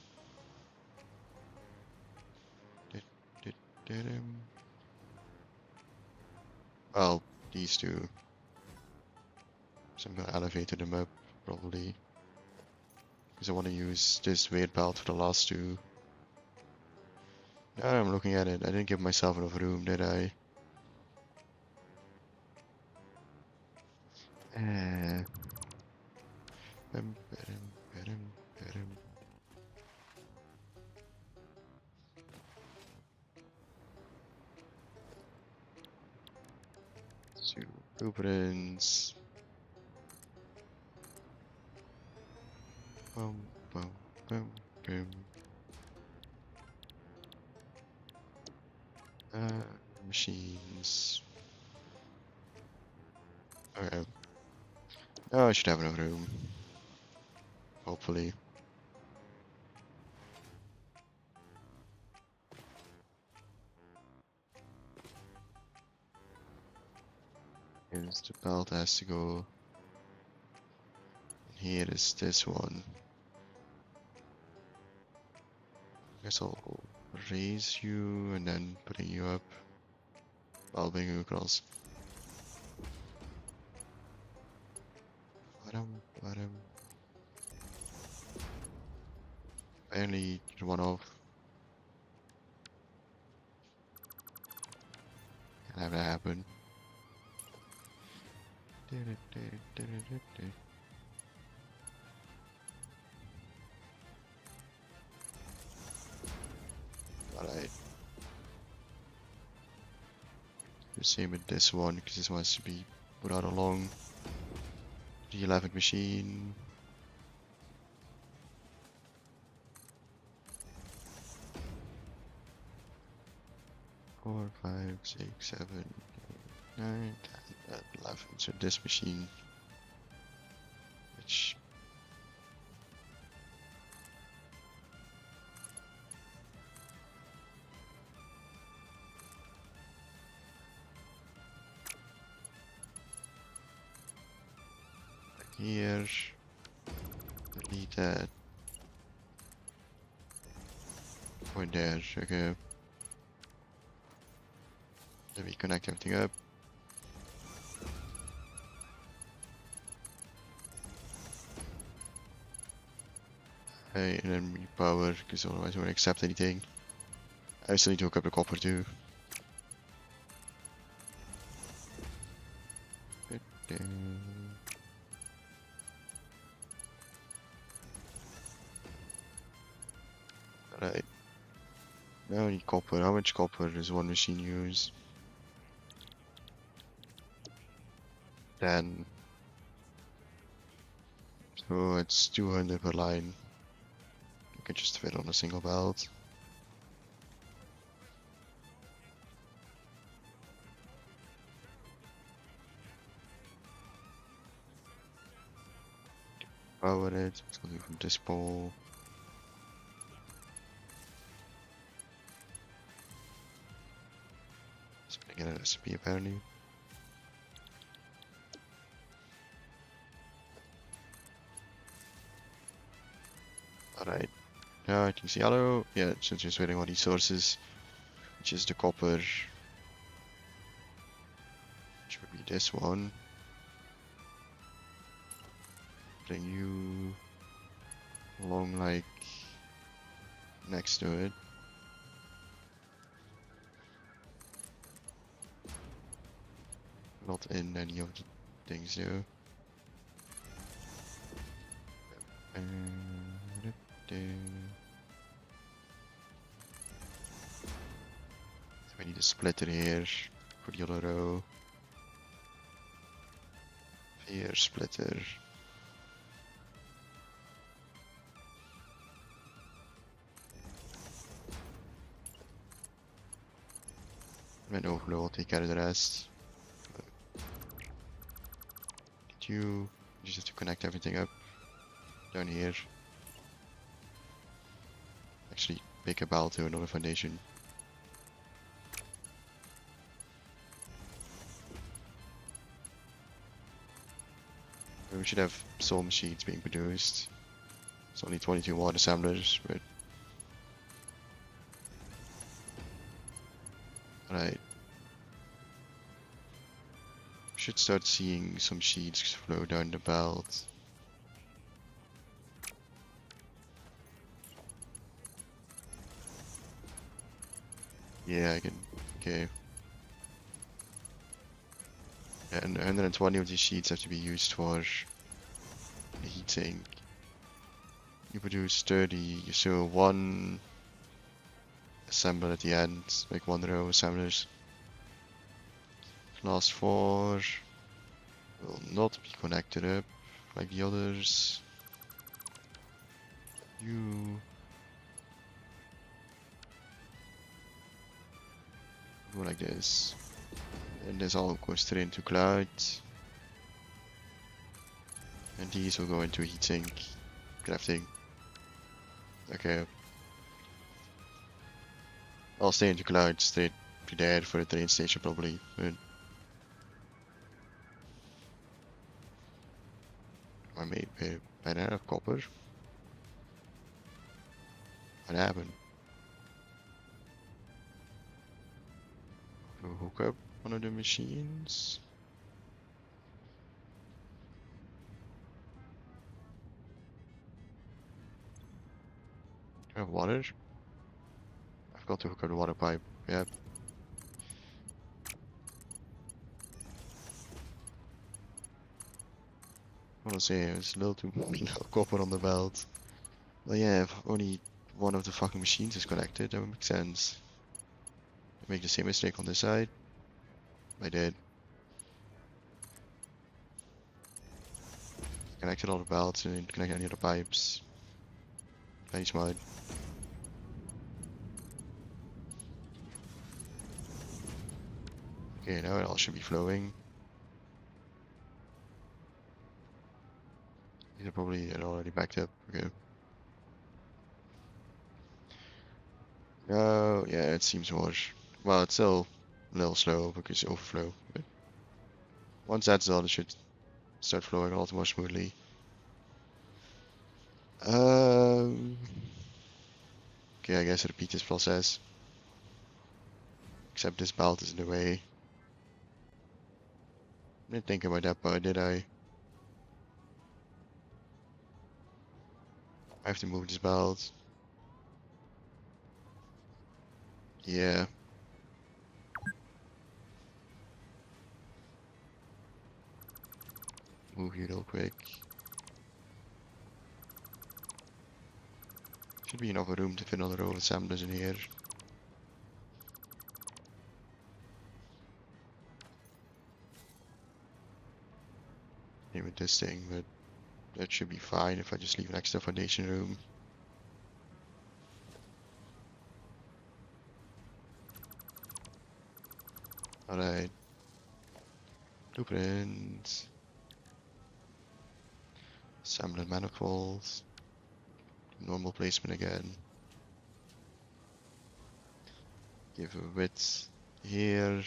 Well, these 2. So I'm gonna elevate them up, probably. Because I want to use this weight belt for the last 2. Now I'm looking at it, I didn't give myself enough room, did I? Eh. Bum, ba-dum, ba-dum, ba-dum. So, blueprints. Bum, bum, bum, bum. Machines. Okay. Oh, I should have enough room. Hopefully. Here's the belt has to go. Here is this one. Guess I'll raise you and then putting you up. I'll bring you across. Bottom, bottom. Barely one off. Can't have that happen. Alright. The same with this one, because this one has to be put out along the 11th machine. 4, 5, 6, 7, 9, 10, 11. So this machine, which here, delete that. Point there, okay. Then we connect everything up. Okay, and then we power, because otherwise we won't accept anything. I still need to hook up the copper too. Alright. Now I need copper. How much copper does one machine use? 10. So it's 200 per line. You can just fit on a single belt. Power it. It's gonna do from this pole. It's gonna get a recipe apparently. Alright. Now I can see yellow. Yeah, so just waiting on these sources, which is the copper, which would be this one. Bring you along like next to it. Not in any of the things though. So we need a splitter here for the other row. Here, splitter. Met overload, I'll take care of the rest. You just have to connect everything up down here. Actually, make a belt to another foundation. We should have soul machines being produced. It's only 22 water assemblers, but alright. Should start seeing some sheets flow down the belt. Yeah, I can. Okay. And 120 of these sheets have to be used for heating. You produce 30, so one assemble at the end, like one row assemblers. Last 4 will not be connected up like the others. You go like this, and this all goes straight into cloud, and these will go into heatsink crafting. Okay, I'll stay into cloud straight to there for the train station probably. But I may I don't have copper. What happened? We'll hook up one of the machines. I have water. I forgot to hook up the water pipe. Yep. I want to say it's a little too little copper on the belt. Well, yeah, if only one of the fucking machines is connected, that would make sense. I make the same mistake on this side. I did. Connected all the belts and didn't connect any of the pipes. Very smart. Okay, now it all should be flowing. These are probably already backed up. Okay. No, yeah, it seems more. Well, it's still a little slow because overflow. But once that's done, it should start flowing a lot more smoothly. Okay, I guess repeat this process. Except this belt is in the way. I didn't think about that part, did I? I have to move this belt. Yeah. Move you real quick. Should be enough room to fit another row of assemblers in here. Same with this thing, but that should be fine if I just leave an extra foundation room. Alright. Blueprint. Assembler manifolds. Normal placement again. Give a width here.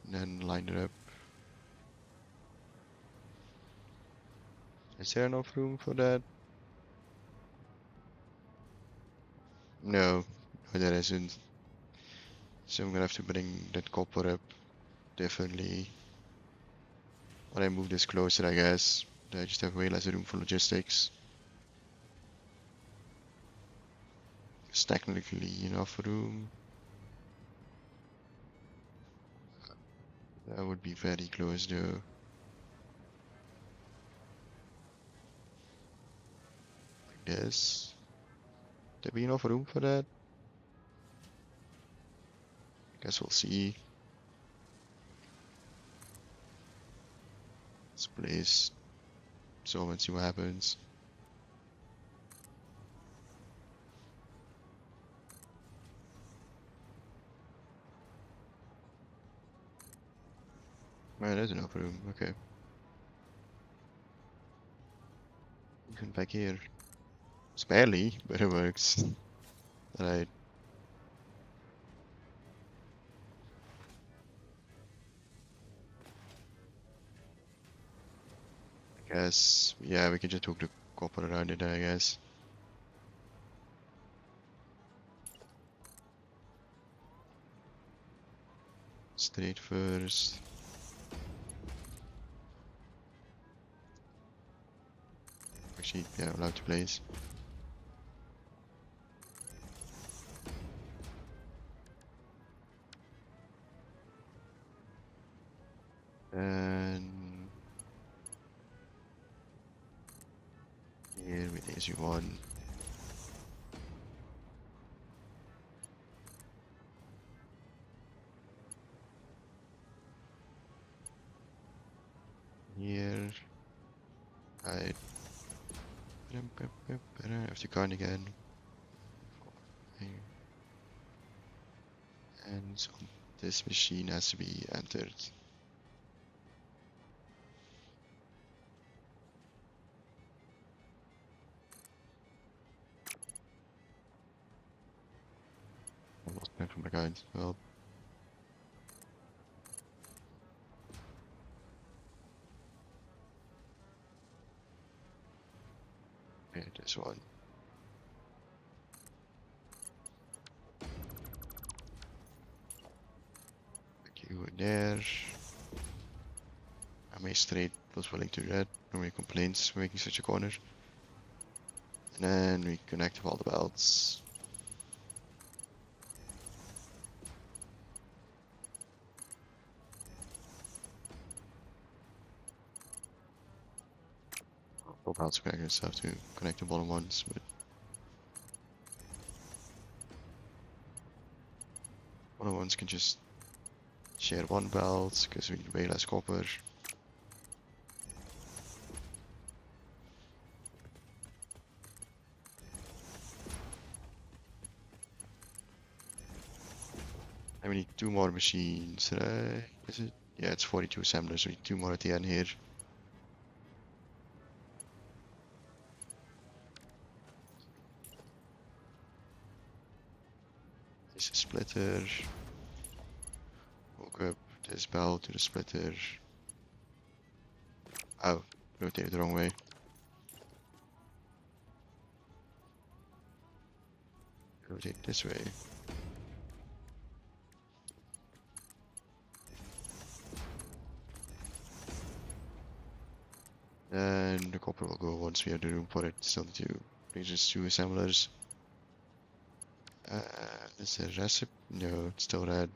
And then line it up. Is there enough room for that? No, there isn't. So I'm gonna have to bring that copper up differently. When I move this closer, I guess. I just have way less room for logistics. It's technically enough room. That would be very close though. Like this. There be enough room for that? Guess we'll see. Let's place so and see what happens. Man, there's enough room. Okay. Even back here. It's barely, but it works. Alright. I guess, yeah, we can just hook the copper around it, I guess. Straight first. Actually, yeah, allowed to place. And here we issue one. Here. I have to count again. And so this machine has to be entered. I lost my from my guide. Well, okay, this one. Put you in there. I may straight was willing to do that. No any complaints for making such a corner. And then we connect all the belts. All belts connected, just have to connect the bottom ones, but bottom ones can just share one belt because we need way less copper. I And we need 2 more machines, right? Is it? Yeah, it's 42 assemblers, so we need 2 more at the end here. This is a splitter. Hook up this bell to the splitter. Oh, rotated the wrong way. Rotate this way. And the copper will go once we have the room for it. Still need to bring just 2 assemblers. Is there a recipe? No, it's still red.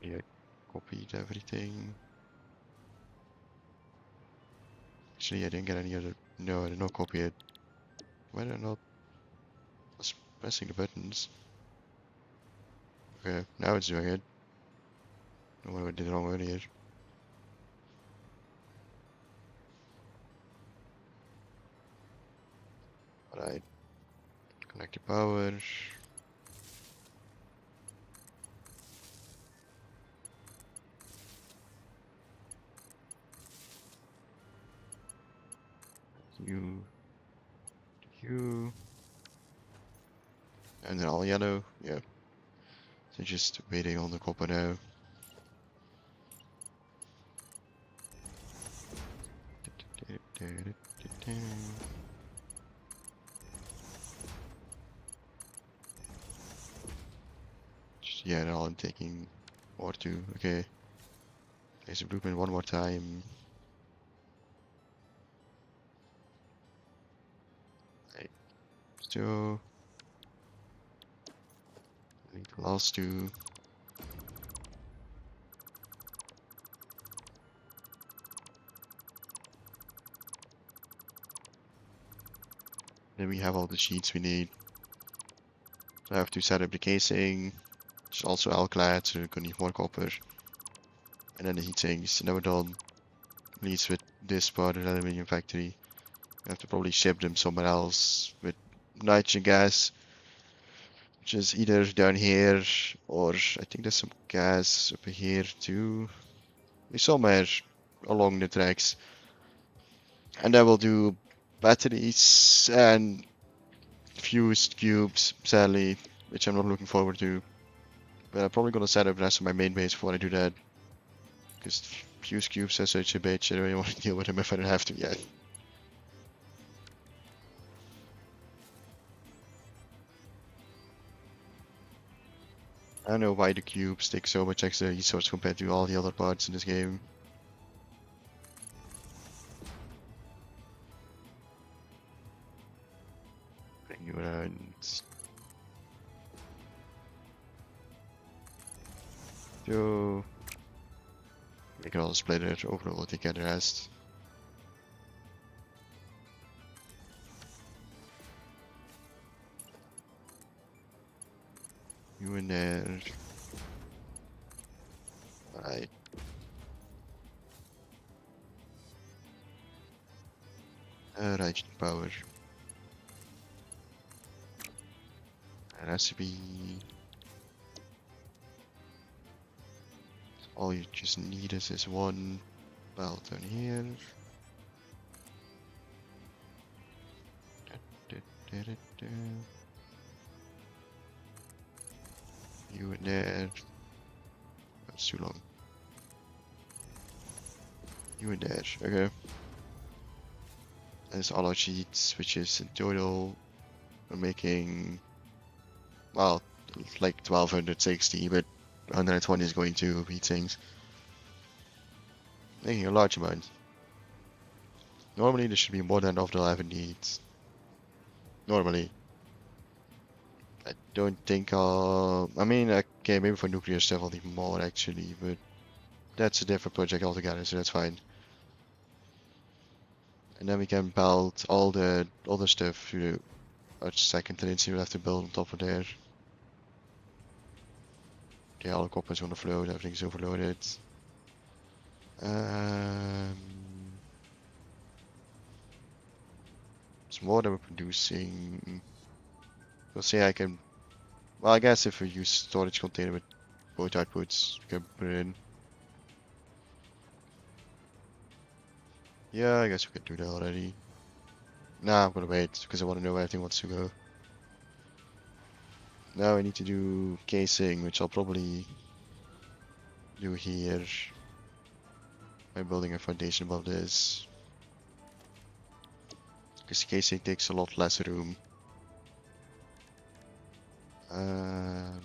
Yeah, copied everything. Actually, I didn't get any other. No, I did not copy it. Why did I not? I was pressing the buttons. Okay, now it's doing it. I don't know what I did wrong earlier. Alright. Connect the power. You. And they're all yellow. Yeah. So just waiting on the copper now. Yeah, they're all taking or 2. Okay. There's a blueprint one more time. Right. So I need the last 2. Then we have all the sheets we need. So I have to set up the casing. It's also alclad, so we're gonna need more copper. And then the heat sinks. And then we're done. Leads with this part of the aluminium factory. I have to probably ship them somewhere else with nitrogen gas. Which is either down here or I think there's some gas up here too. Somewhere along the tracks. And then we'll do batteries and fused cubes, sadly, which I'm not looking forward to. But I'm probably gonna set up the rest of my main base before I do that. Because fused cubes are such a bitch, I don't really want to deal with them if I don't have to yet. I don't know why the cubes take so much extra resource compared to all the other parts in this game. Bring you around. So we can all split it, overall we'll take care of the rest. You in there. Alright. Right, power. Recipe. All you just need is this one belt down here. You in there. That's too long. You in there. Okay. That's all our sheets, which is in total we're making, well, like 1260, but 120 is going to heat sinks. Making a large amount. Normally there should be more than enough to have needs. Normally. I don't think I mean, okay, maybe for nuclear stuff I'll need more actually, but that's a different project altogether, so that's fine. And then we can build all the other stuff through our second tendency we'll have to build on top of there. Yeah, all the copper's gonna float, everything's overloaded. Um, it's more than we're producing. We'll say I can. Well, I guess if we use storage container with both outputs, we can put it in. Yeah, I guess we could do that already. Nah, I'm gonna wait because I want to know where everything wants to go. Now I need to do casing, which I'll probably do here by building a foundation above this. Because casing takes a lot less room. Um,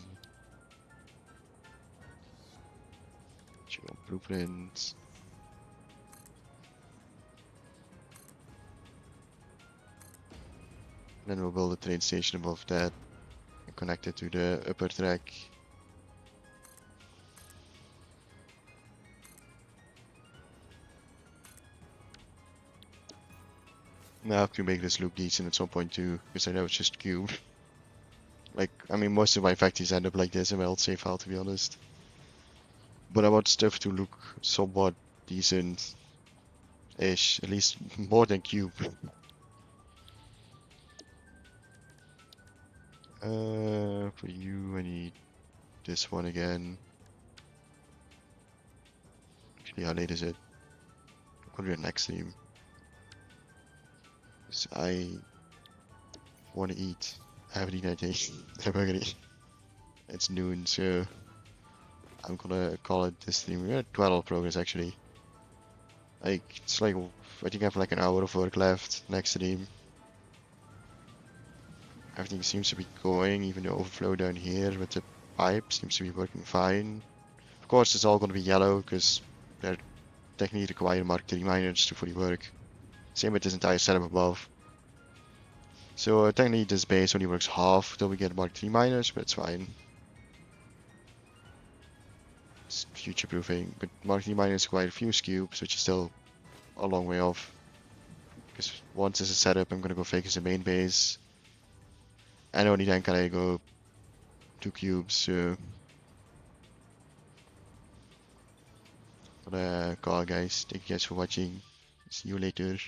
blueprints. Then we'll build a train station above that and connect it to the upper track. Now I have to make this look decent at some point too, because I know it's just cube. Like, I mean, most of my factories end up like this in my old save file, to be honest. But I want stuff to look somewhat decent-ish, at least more than cube. For you, I need this one again. Actually, how late is it? I'll do it next stream. 'Cause I want to eat. I haven't eaten anything. I'm hungry. It's noon, so I'm gonna call it this stream. We're at 12 progress actually. Like, it's like, I think I have like an hour of work left next stream. Everything seems to be going, even the overflow down here with the pipe seems to be working fine. Of course, it's all gonna be yellow because they're technically require Mark 3 miners to fully work. Same with this entire setup above. So technically this base only works half till we get Mark 3 miners, but it's fine. It's future proofing, but Mark 3 miners require a few cubes, which is still a long way off. Because once this is set up, I'm gonna go focus the main base. And only then can I go 2 cubes, so... But call guys, thank you guys for watching. See you later.